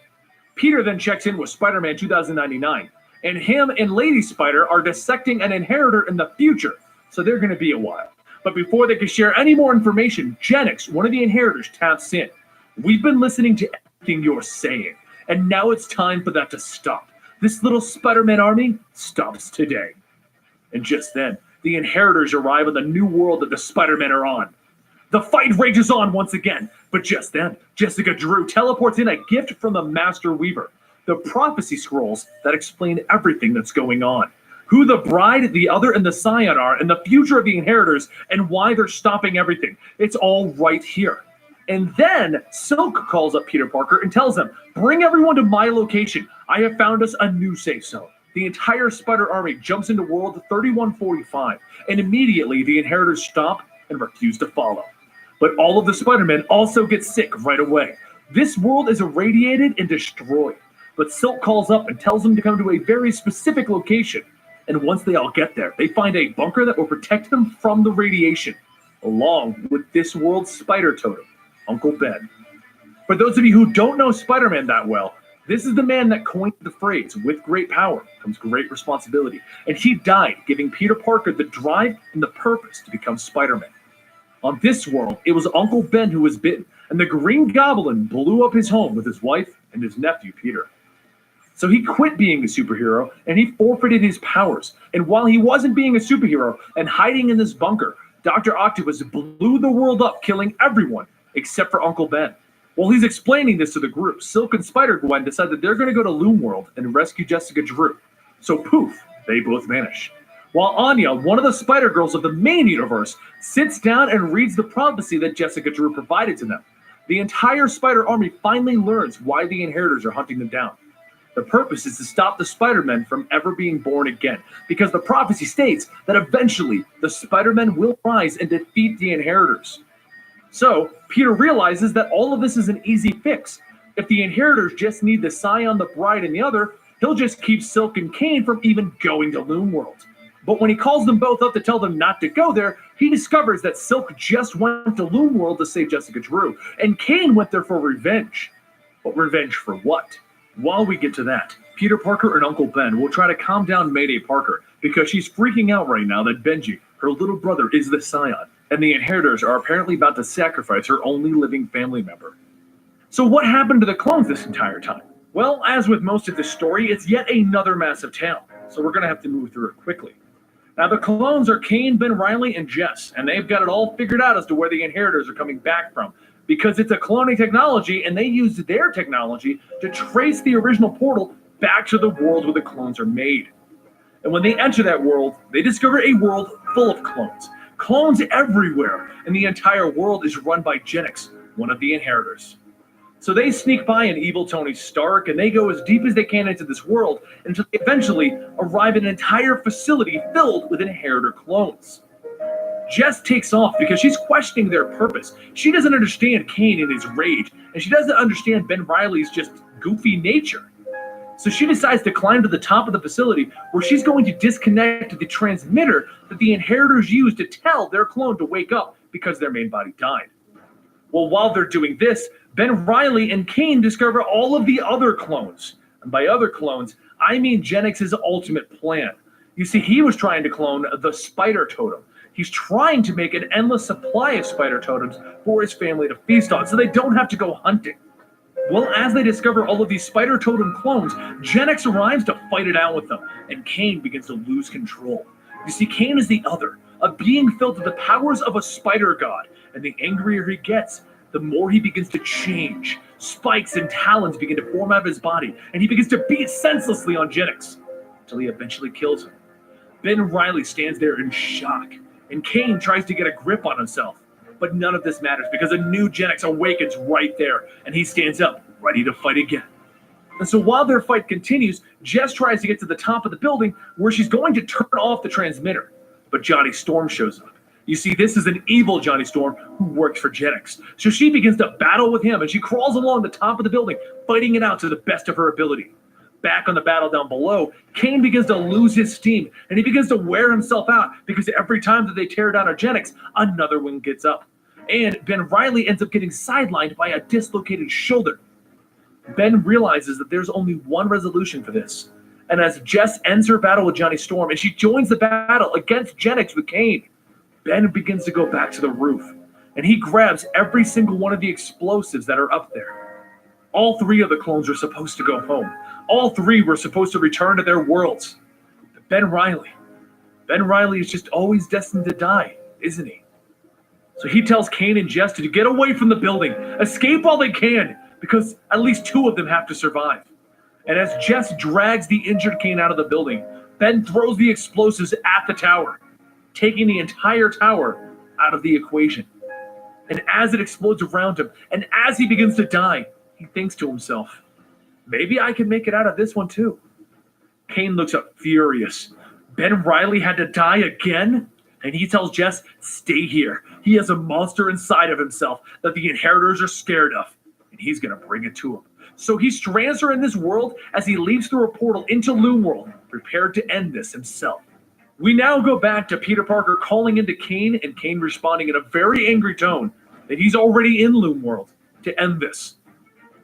Peter then checks in with Spider-Man 2099, and him and Lady Spider are dissecting an inheritor in the future, so they're going to be a while. But before they can share any more information, Genix, one of the inheritors, taps in. "We've been listening to everything you're saying, and now it's time for that to stop. This little Spider-Man army stops today." And just then, the inheritors arrive on the new world that the Spider-Men are on. The fight rages on once again, but just then, Jessica Drew teleports in a gift from the Master Weaver, the prophecy scrolls that explain everything that's going on. Who the bride, the other, and the scion are, and the future of the inheritors, and why they're stopping everything. It's all right here. And then Silk calls up Peter Parker and tells him, "Bring everyone to my location. I have found us a new safe zone." The entire Spider Army jumps into World 3145, and immediately the inheritors stop and refuse to follow. But all of the Spider-Men also get sick right away. This world is irradiated and destroyed. But Silk calls up and tells them to come to a very specific location. And once they all get there, they find a bunker that will protect them from the radiation, along with this world's spider totem, Uncle Ben. For those of you who don't know Spider-Man that well, this is the man that coined the phrase, "With great power comes great responsibility." And he died, giving Peter Parker the drive and the purpose to become Spider-Man. On this world, it was Uncle Ben who was bitten, and the Green Goblin blew up his home with his wife and his nephew, Peter. So he quit being a superhero, and he forfeited his powers. And while he wasn't being a superhero and hiding in this bunker, Dr. Octopus blew the world up, killing everyone except for Uncle Ben. While he's explaining this to the group, Silk and Spider-Gwen decide that they're going to go to Loom World and rescue Jessica Drew. So poof, they both vanish. While Anya, one of the Spider-Girls of the main universe, sits down and reads the prophecy that Jessica Drew provided to them. The entire Spider Army finally learns why the Inheritors are hunting them down. The purpose is to stop the Spider-Men from ever being born again, because the prophecy states that eventually the Spider-Men will rise and defeat the Inheritors. So, Peter realizes that all of this is an easy fix. If the Inheritors just need the Scion, the Bride, and the other, he'll just keep Silk and Kane from even going to Loom World. But when he calls them both up to tell them not to go there, he discovers that Silk just went to Loom World to save Jessica Drew, and Kane went there for revenge. But revenge for what? While we get to that, Peter Parker and Uncle Ben will try to calm down Mayday Parker, because she's freaking out right now that Benji, her little brother, is the Scion, and the Inheritors are apparently about to sacrifice her only living family member. So what happened to the clones this entire time? Well, as with most of this story, it's yet another massive tale, so we're going to have to move through it quickly. Now, the clones are Kane, Ben Reilly, and Jess, and they've got it all figured out as to where the Inheritors are coming back from, because it's a cloning technology, and they used their technology to trace the original portal back to the world where the clones are made. And when they enter that world, they discover a world full of clones. Clones everywhere, and the entire world is run by Genix, one of the inheritors. So they sneak by an evil Tony Stark, and they go as deep as they can into this world until they eventually arrive at an entire facility filled with inheritor clones. Jess takes off because she's questioning their purpose. She doesn't understand Kane and his rage, and she doesn't understand Ben Reilly's just goofy nature. So she decides to climb to the top of the facility where she's going to disconnect the transmitter that the inheritors use to tell their clone to wake up because their main body died. Well, while they're doing this, Ben Reilly and Kane discover all of the other clones. And by other clones, I mean Genix's ultimate plan. You see, he was trying to clone the spider totem. He's trying to make an endless supply of spider totems for his family to feast on so they don't have to go hunting. Well, as they discover all of these spider totem clones, Genix arrives to fight it out with them, and Kane begins to lose control. You see, Kane is the other, a being filled with the powers of a spider god, and the angrier he gets, the more he begins to change. Spikes and talons begin to form out of his body, and he begins to beat senselessly on Genix, until he eventually kills him. Ben Reilly stands there in shock, and Kane tries to get a grip on himself. But none of this matters because a new Genix awakens right there, and he stands up, ready to fight again. And so while their fight continues, Jess tries to get to the top of the building where she's going to turn off the transmitter. But Johnny Storm shows up. You see, this is an evil Johnny Storm who works for Genix. So she begins to battle with him, and she crawls along the top of the building, fighting it out to the best of her ability. Back on the battle down below, Kane begins to lose his steam, and he begins to wear himself out because every time that they tear down a Genix, another one gets up. And Ben Reilly ends up getting sidelined by a dislocated shoulder. Ben realizes that there's only one resolution for this. And as Jess ends her battle with Johnny Storm and she joins the battle against Genix with Kane, Ben begins to go back to the roof. And he grabs every single one of the explosives that are up there. All three of the clones are supposed to go home. All three were supposed to return to their worlds. But Ben Reilly is just always destined to die, isn't he? So he tells Kane and Jess to get away from the building, escape while they can, because at least two of them have to survive. And as Jess drags the injured Kane out of the building, Ben throws the explosives at the tower, taking the entire tower out of the equation. And as it explodes around him, and as he begins to die, he thinks to himself, maybe I can make it out of this one too. Kane looks up furious. Ben Reilly had to die again? And he tells Jess, stay here. He has a monster inside of himself that the inheritors are scared of, and he's going to bring it to him. So he strands her in this world as he leaps through a portal into Loom World, prepared to end this himself. We now go back to Peter Parker calling into Kane, and Kane responding in a very angry tone that he's already in Loom World to end this.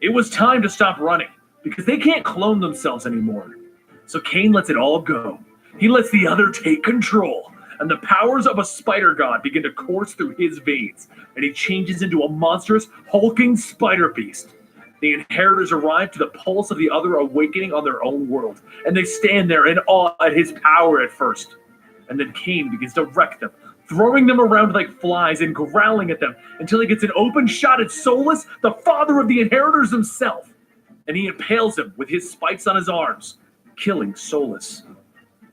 It was time to stop running, because they can't clone themselves anymore. So Kane lets it all go. He lets the other take control. And the powers of a spider god begin to course through his veins, and he changes into a monstrous, hulking spider beast. The inheritors arrive to the pulse of the other awakening on their own world, and they stand there in awe at his power at first. And then Kane begins to wreck them, throwing them around like flies and growling at them until he gets an open shot at Solus, the father of the inheritors himself. And he impales him with his spikes on his arms, killing Solus.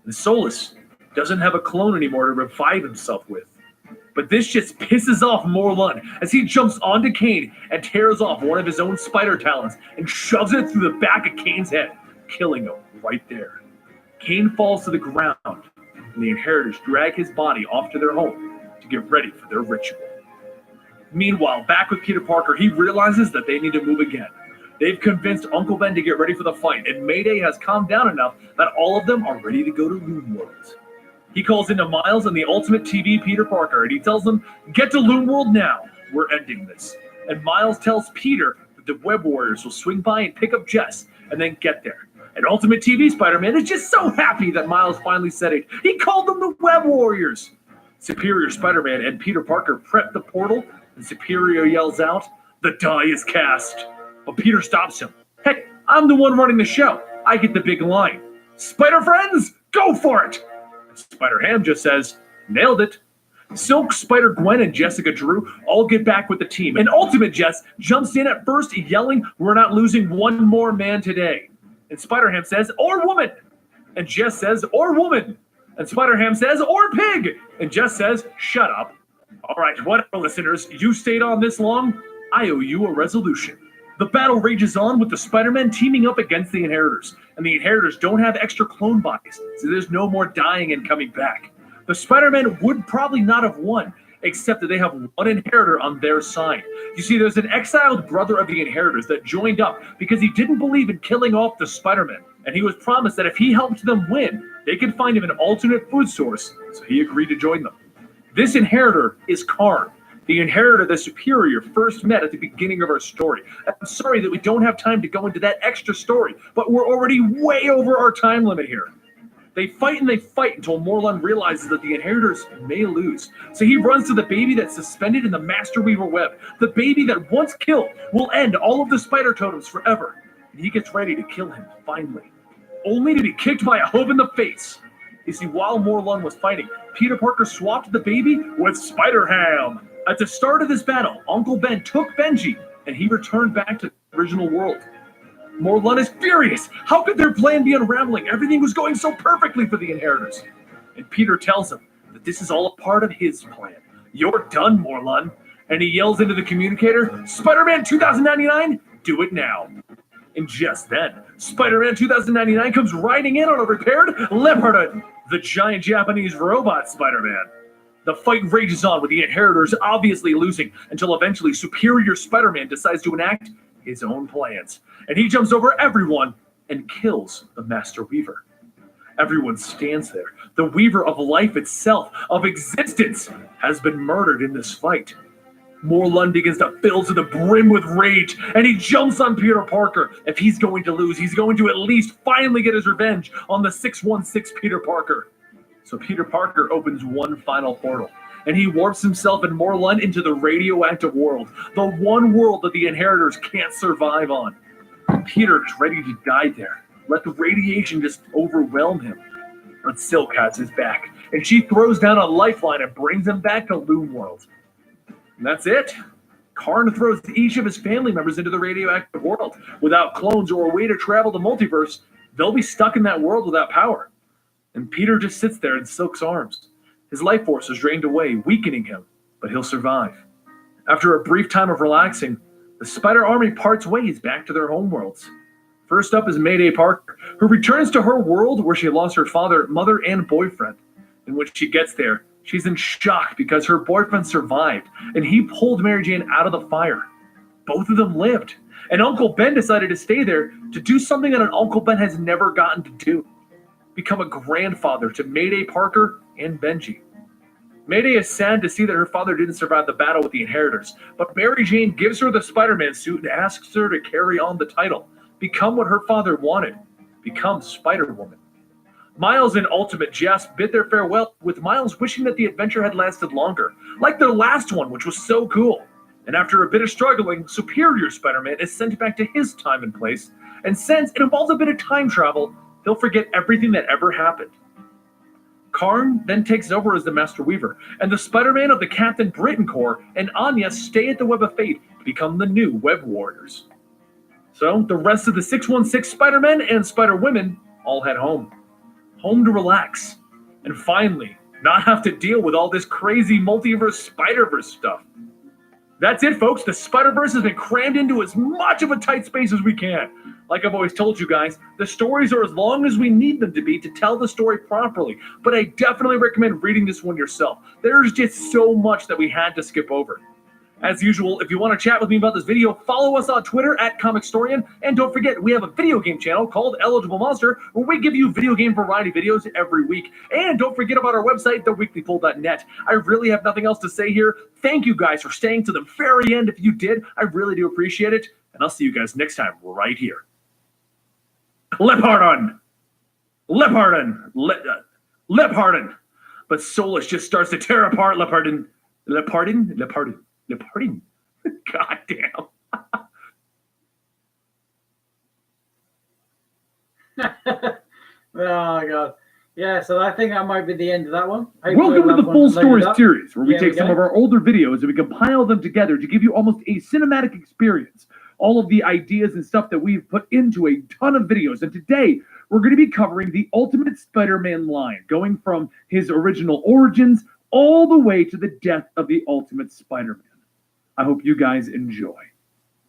And Solus doesn't have a clone anymore to revive himself with. But this just pisses off Morlun as he jumps onto Kane and tears off one of his own spider talons and shoves it through the back of Kane's head, killing him right there. Kane falls to the ground, and the inheritors drag his body off to their home to get ready for their ritual. Meanwhile, back with Peter Parker, he realizes that they need to move again. They've convinced Uncle Ben to get ready for the fight, and Mayday has calmed down enough that all of them are ready to go to Loom World. He calls into Miles and the Ultimate TV Peter Parker, and he tells them, get to Loom World now. We're ending this. And Miles tells Peter that the Web Warriors will swing by and pick up Jess and then get there. And Ultimate TV Spider-Man is just so happy that Miles finally said it. He called them the Web Warriors. Superior Spider-Man and Peter Parker prep the portal, and Superior yells out, the die is cast. But Peter stops him. Hey, I'm the one running the show. I get the big line. Spider friends, go for it! Spider-Ham just says, nailed it. Silk, Spider-Gwen, and Jessica Drew all get back with the team, and Ultimate Jess jumps in at first yelling, we're not losing one more man today. And Spider-Ham says, or woman. And Jess says, or woman. And Spider-Ham says, or pig, and Jess says, shut up. All right, whatever, listeners, you stayed on this long, I owe you a resolution. The battle rages on with the Spider-Men teaming up against the Inheritors, and the Inheritors don't have extra clone bodies, so there's no more dying and coming back. The Spider-Men would probably not have won, except that they have one Inheritor on their side. You see, there's an exiled brother of the Inheritors that joined up because he didn't believe in killing off the Spider-Men, and he was promised that if he helped them win, they could find him an alternate food source, so he agreed to join them. This Inheritor is Karn, the Inheritor that Superior first met at the beginning of our story. I'm sorry that we don't have time to go into that extra story, but we're already way over our time limit here. They fight and they fight until Morlun realizes that the Inheritors may lose. So he runs to the baby that's suspended in the Master Weaver web. The baby that once killed will end all of the spider totems forever. And he gets ready to kill him finally, only to be kicked by a hoof in the face. You see, while Morlun was fighting, Peter Parker swapped the baby with Spider-Ham. At the start of this battle, Uncle Ben took Benji, and he returned back to the original world. Morlun is furious. How could their plan be unraveling? Everything was going so perfectly for the Inheritors. And Peter tells him that this is all a part of his plan. You're done, Morlun. And he yells into the communicator, Spider-Man 2099, do it now. And just then, Spider-Man 2099 comes riding in on a repaired Leopardon, the giant Japanese robot Spider-Man. The fight rages on with the Inheritors obviously losing until eventually Superior Spider-Man decides to enact his own plans. And he jumps over everyone and kills the Master Weaver. Everyone stands there. The Weaver of life itself, of existence, has been murdered in this fight. Morlun begins to fill to the brim with rage, and he jumps on Peter Parker. If he's going to lose, he's going to at least finally get his revenge on the 616 Peter Parker. So Peter Parker opens one final portal, and he warps himself and Morlun into the radioactive world, the one world that the Inheritors can't survive on. Peter is ready to die there. Let the radiation just overwhelm him. But Silk has his back, and she throws down a lifeline and brings him back to Loom World. And that's it. Karn throws each of his family members into the radioactive world. Without clones or a way to travel the multiverse, they'll be stuck in that world without power. And Peter just sits there in Silk's arms. His life force is drained away, weakening him, but he'll survive. After a brief time of relaxing, the Spider Army parts ways back to their homeworlds. First up is Mayday Parker, who returns to her world where she lost her father, mother, and boyfriend. And when she gets there, she's in shock because her boyfriend survived, and he pulled Mary Jane out of the fire. Both of them lived, and Uncle Ben decided to stay there to do something that an Uncle Ben has never gotten to do. Become a grandfather to Mayday Parker and Benji. Mayday is sad to see that her father didn't survive the battle with the Inheritors, but Mary Jane gives her the Spider-Man suit and asks her to carry on the title, become what her father wanted, become Spider-Woman. Miles and Ultimate Jess bid their farewell, with Miles wishing that the adventure had lasted longer, like their last one, which was so cool. And after a bit of struggling, Superior Spider-Man is sent back to his time and place, and since it involves a bit of time travel, he'll forget everything that ever happened. Karn then takes over as the Master Weaver, and the Spider-Man of the Captain Britain Corps and Anya stay at the Web of Fate to become the new Web Warriors. So the rest of the 616 Spider-Men and Spider-Women all head home. Home to relax, and finally, not have to deal with all this crazy multiverse Spider-Verse stuff. That's it, folks. The Spider-Verse has been crammed into as much of a tight space as we can. Like I've always told you guys, the stories are as long as we need them to be to tell the story properly, but I definitely recommend reading this one yourself. There's just so much that we had to skip over. As usual, if you want to chat with me about this video, follow us on Twitter at ComicStorian, and don't forget, we have a video game channel called Eligible Monster, where we give you video game variety videos every week. And don't forget about our website, theweeklypoll.net. I really have nothing else to say here. Thank you guys for staying to the very end. If you did, I really do appreciate it, and I'll see you guys next time right here. Leopardon! Leopardon! But Solus just starts to tear apart Leopardon. Leopardon. God damn. Oh my god. Yeah, so I think that might be the end of that one. Welcome to the Full Story series, where we Here take we some go. of our older videos and we compile them together to give you almost a cinematic experience. All of the ideas and stuff that we've put into a ton of videos. And today, we're going to be covering the Ultimate Spider-Man line, going from his original origins all the way to the death of the Ultimate Spider-Man. I hope you guys enjoy.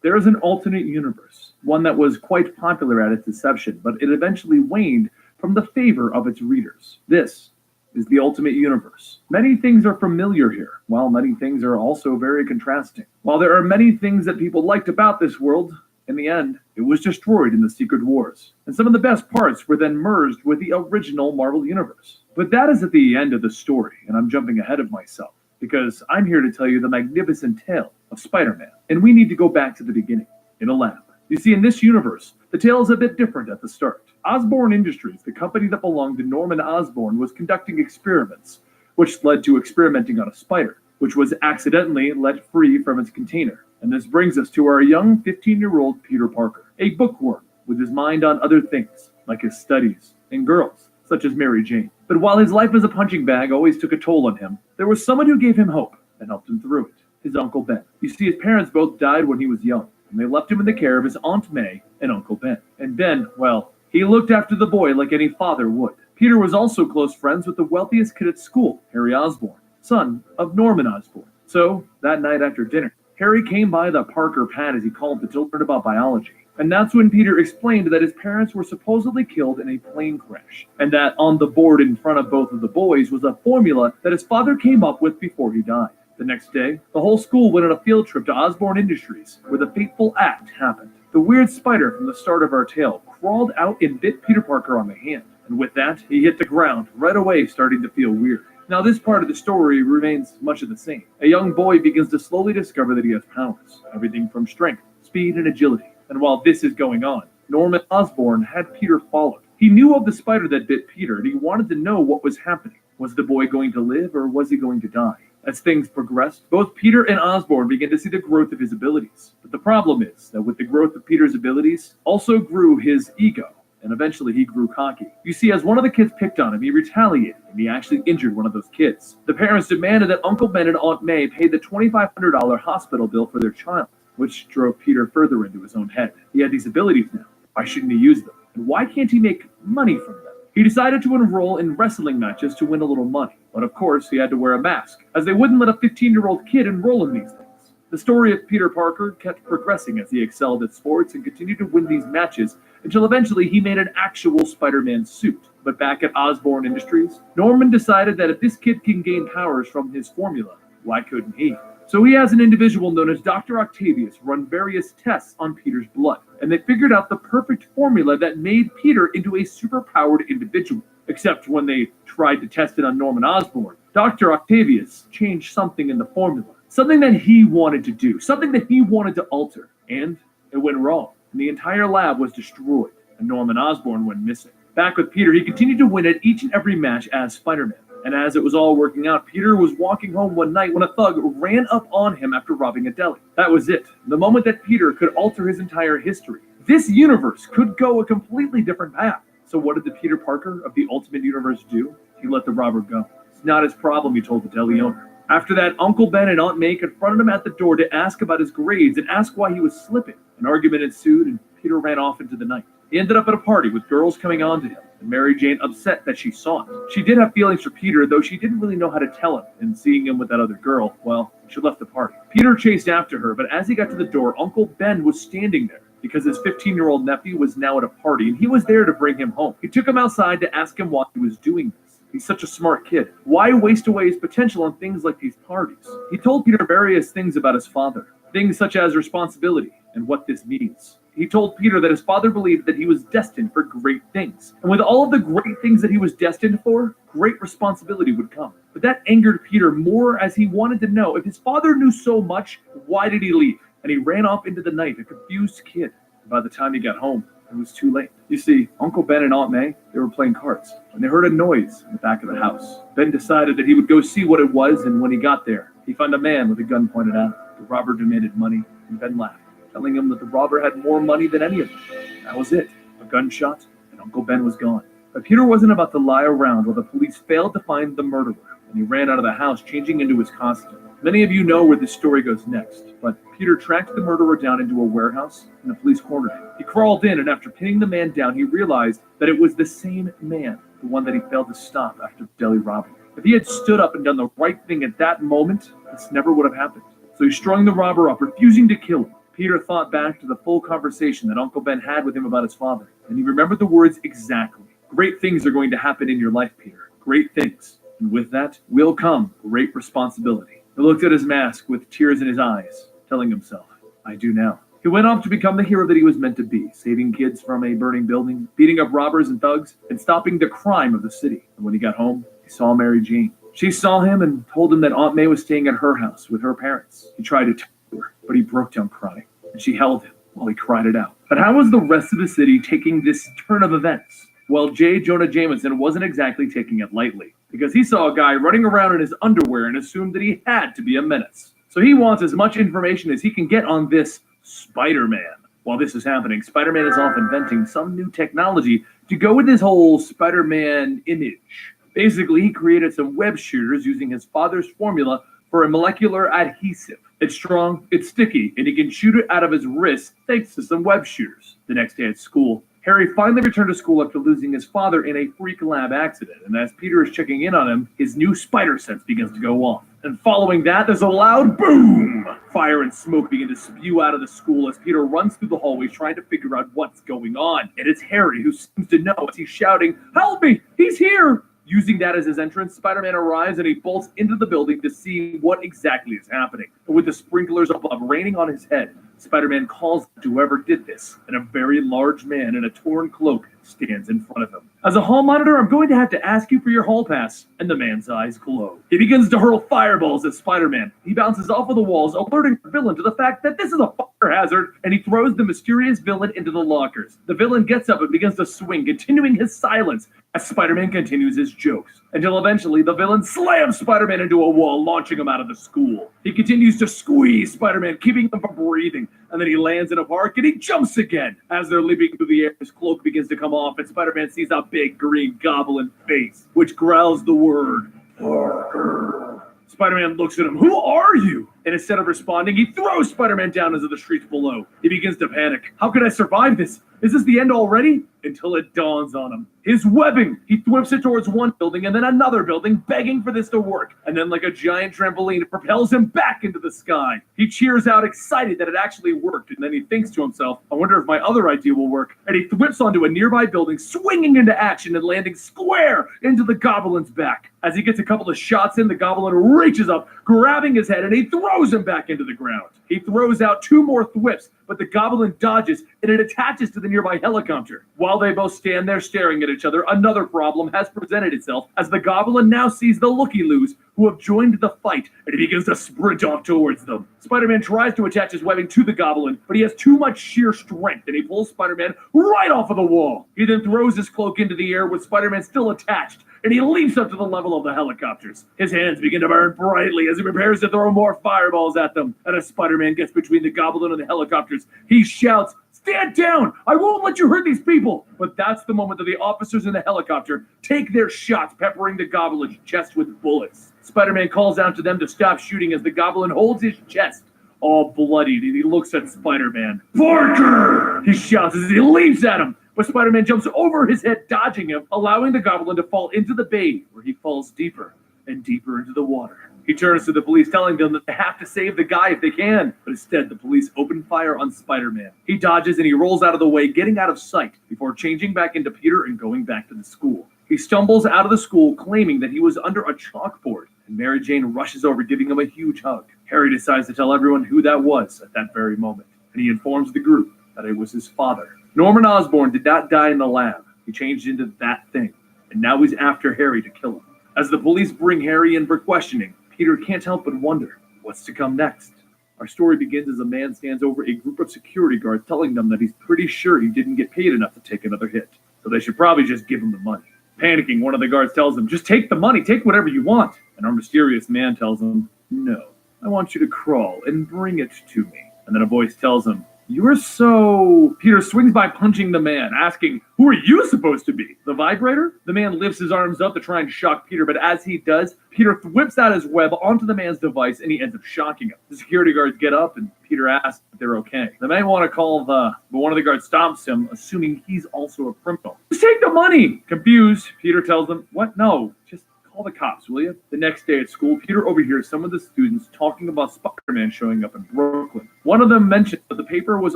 There is an alternate universe, one that was quite popular at its inception, but it eventually waned from the favor of its readers. This is the Ultimate Universe. Many things are familiar here, while many things are also very contrasting. While there are many things that people liked about this world, in the end, it was destroyed in the Secret Wars, and some of the best parts were then merged with the original Marvel Universe. But that is at the end of the story, and I'm jumping ahead of myself, because I'm here to tell you the magnificent tale of Spider-Man, and we need to go back to the beginning, in a lab. You see, in this universe, the tale is a bit different at the start. Osborn Industries, the company that belonged to Norman Osborn, was conducting experiments, which led to experimenting on a spider, which was accidentally let free from its container. And this brings us to our young 15-year-old Peter Parker, a bookworm with his mind on other things, like his studies and girls, such as Mary Jane. But while his life as a punching bag always took a toll on him, there was someone who gave him hope and helped him through it, his Uncle Ben. You see, his parents both died when he was young, and they left him in the care of his Aunt May and Uncle Ben. And Ben, well, he looked after the boy like any father would. Peter was also close friends with the wealthiest kid at school, Harry Osborn, son of Norman Osborn. So, that night after dinner, Harry came by the Parker pad, as he called it, to learn about biology. And that's when Peter explained that his parents were supposedly killed in a plane crash, and that on the board in front of both of the boys was a formula that his father came up with before he died. The next day, the whole school went on a field trip to Osborn Industries, where the fateful act happened. The weird spider from the start of our tale crawled out and bit Peter Parker on the hand, and with that, he hit the ground, right away starting to feel weird. Now, this part of the story remains much of the same. A young boy begins to slowly discover that he has powers, everything from strength, speed, and agility. And while this is going on, Norman Osborn had Peter followed. He knew of the spider that bit Peter, and he wanted to know what was happening. Was the boy going to live, or was he going to die? As things progressed, both Peter and Osborn began to see the growth of his abilities. But the problem is that with the growth of Peter's abilities, also grew his ego, and eventually he grew cocky. You see, as one of the kids picked on him, he retaliated, and he actually injured one of those kids. The parents demanded that Uncle Ben and Aunt May pay the $2,500 hospital bill for their child, which drove Peter further into his own head. He had these abilities now. Why shouldn't he use them? And why can't he make money from them? He decided to enroll in wrestling matches to win a little money. But of course, he had to wear a mask, as they wouldn't let a 15-year-old kid enroll in these things. The story of Peter Parker kept progressing as he excelled at sports and continued to win these matches until eventually he made an actual Spider-Man suit. But back at Osborn Industries, Norman decided that if this kid can gain powers from his formula, why couldn't he? So he has an individual known as Dr. Octavius run various tests on Peter's blood, and they figured out the perfect formula that made Peter into a superpowered individual. Except when they tried to test it on Norman Osborn, Dr. Octavius changed something in the formula. Something that he wanted to do, something that he wanted to alter, and it went wrong. And the entire lab was destroyed, and Norman Osborn went missing. Back with Peter, he continued to win at each and every match as Spider-Man. And as it was all working out, Peter was walking home one night when a thug ran up on him after robbing a deli. That was it. The moment that Peter could alter his entire history. This universe could go a completely different path. So what did the Peter Parker of the Ultimate Universe do? He let the robber go. It's not his problem, he told the deli owner. After that, Uncle Ben and Aunt May confronted him at the door to ask about his grades and ask why he was slipping. An argument ensued, and Peter ran off into the night. He ended up at a party with girls coming on to him, and Mary Jane upset that she saw it. She did have feelings for Peter, though she didn't really know how to tell him, and seeing him with that other girl, well, she left the party. Peter chased after her, but as he got to the door, Uncle Ben was standing there, because his 15-year-old nephew was now at a party, and he was there to bring him home. He took him outside to ask him why he was doing this. He's such a smart kid. Why waste away his potential on things like these parties? He told Peter various things about his father, things such as responsibility and what this means. He told Peter that his father believed that he was destined for great things. And with all of the great things that he was destined for, great responsibility would come. But that angered Peter more, as he wanted to know if his father knew so much, why did he leave? And he ran off into the night, a confused kid. And by the time he got home, it was too late. You see, Uncle Ben and Aunt May, they were playing cards when they heard a noise in the back of the house. Ben decided that he would go see what it was, and when he got there, he found a man with a gun pointed out. The robber demanded money, and Ben laughed, telling him that the robber had more money than any of them. That was it. A gunshot, and Uncle Ben was gone. But Peter wasn't about to lie around while the police failed to find the murderer, and he ran out of the house, changing into his costume. Many of you know where this story goes next, but Peter tracked the murderer down into a warehouse and the police cornered him. He crawled in, and after pinning the man down, he realized that it was the same man, the one that he failed to stop after the deli robbery. If he had stood up and done the right thing at that moment, this never would have happened. So he strung the robber up, refusing to kill him. Peter thought back to the full conversation that Uncle Ben had with him about his father, and he remembered the words exactly. Great things are going to happen in your life, Peter. Great things. And with that will come great responsibility. He looked at his mask with tears in his eyes, telling himself, I do now. He went off to become the hero that he was meant to be, saving kids from a burning building, beating up robbers and thugs, and stopping the crime of the city. And when he got home, he saw Mary Jane. She saw him and told him that Aunt May was staying at her house with her parents. He tried to talk to her, but he broke down crying, and she held him while he cried it out. But how was the rest of the city taking this turn of events? Well, J. Jonah Jameson wasn't exactly taking it lightly, because he saw a guy running around in his underwear and assumed that he had to be a menace. So he wants as much information as he can get on this Spider-Man. While this is happening, Spider-Man is off inventing some new technology to go with his whole Spider-Man image. Basically, he created some web shooters using his father's formula for a molecular adhesive. It's strong, it's sticky, and he can shoot it out of his wrist thanks to some web shooters. The next day at school, Harry finally returned to school after losing his father in a freak lab accident, and as Peter is checking in on him, his new spider sense begins to go off. And following that, there's a loud boom! Fire and smoke begin to spew out of the school as Peter runs through the hallways trying to figure out what's going on. And it's Harry who seems to know as he's shouting, "Help me! He's here!" Using that as his entrance, Spider-Man arrives and he bolts into the building to see what exactly is happening. And with the sprinklers above raining on his head, Spider-Man calls to whoever did this, and a very large man in a torn cloak stands in front of him. As a hall monitor, I'm going to have to ask you for your hall pass. And the man's eyes glow. He begins to hurl fireballs at Spider-Man. He bounces off of the walls, alerting the villain to the fact that this is a fire hazard, and he throws the mysterious villain into the lockers. The villain gets up and begins to swing, continuing his silence as Spider-Man continues his jokes, until eventually the villain slams Spider-Man into a wall, launching him out of the school. He continues to squeeze Spider-Man, keeping him from breathing, and then he lands in a park and he jumps again. As they're leaping through the air, his cloak begins to come off, and Spider-Man sees a big green goblin face, which growls the word, Parker. Spider-Man looks at him. Who are you? And instead of responding, he throws Spider-Man down into the streets below. He begins to panic. How could I survive this? Is this the end already? Until it dawns on him. His webbing! He whips it towards one building and then another building, begging for this to work. And then like a giant trampoline, it propels him back into the sky. He cheers out, excited that it actually worked. And then he thinks to himself, I wonder if my other idea will work. And he whips onto a nearby building, swinging into action and landing square into the goblin's back. As he gets a couple of shots in, the goblin reaches up, grabbing his head, and he throws him back into the ground. He throws out two more thwips, but the goblin dodges, and it attaches to the nearby helicopter. While they both stand there staring at each other, another problem has presented itself, as the goblin now sees the looky-loos who have joined the fight, and he begins to sprint off towards them. Spider-Man tries to attach his webbing to the goblin, but he has too much sheer strength, and he pulls Spider-Man right off of the wall. He then throws his cloak into the air with Spider-Man still attached, and he leaps up to the level of the helicopters. His hands begin to burn brightly as he prepares to throw more fireballs at them. And as Spider-Man gets between the goblin and the helicopters, he shouts, "Stand down! I won't let you hurt these people!" But that's the moment that the officers in the helicopter take their shots, peppering the goblin's chest with bullets. Spider-Man calls out to them to stop shooting as the goblin holds his chest, all bloodied, and he looks at Spider-Man. "Parker!" he shouts as he leaps at him. But Spider-Man jumps over his head, dodging him, allowing the goblin to fall into the bay, where he falls deeper and deeper into the water. He turns to the police, telling them that they have to save the guy if they can. But instead, the police open fire on Spider-Man. He dodges and he rolls out of the way, getting out of sight, before changing back into Peter and going back to the school. He stumbles out of the school, claiming that he was under a chalkboard, and Mary Jane rushes over, giving him a huge hug. Harry decides to tell everyone who that was at that very moment, and he informs the group that it was his father. Norman Osborn did not die in the lab. He changed into that thing, and now he's after Harry to kill him. As the police bring Harry in for questioning, Peter can't help but wonder what's to come next. Our story begins as a man stands over a group of security guards, telling them that he's pretty sure he didn't get paid enough to take another hit, so they should probably just give him the money. Panicking, one of the guards tells him, "Just take the money, take whatever you want." And our mysterious man tells him, "No, I want you to crawl and bring it to me." And then a voice tells him, You're so... Peter swings by punching the man, asking, who are you supposed to be? The vibrator? The man lifts his arms up to try and shock Peter, but as he does, Peter whips out his web onto the man's device and he ends up shocking him. The security guards get up and Peter asks if they're okay. They may want to call but one of the guards stops him, assuming he's also a criminal. Just take the money! Confused, Peter tells them, what? No, just call the cops, will you? The next day at school, Peter overhears some of the students talking about Spider-Man showing up in Brooklyn. One of them mentioned that the paper was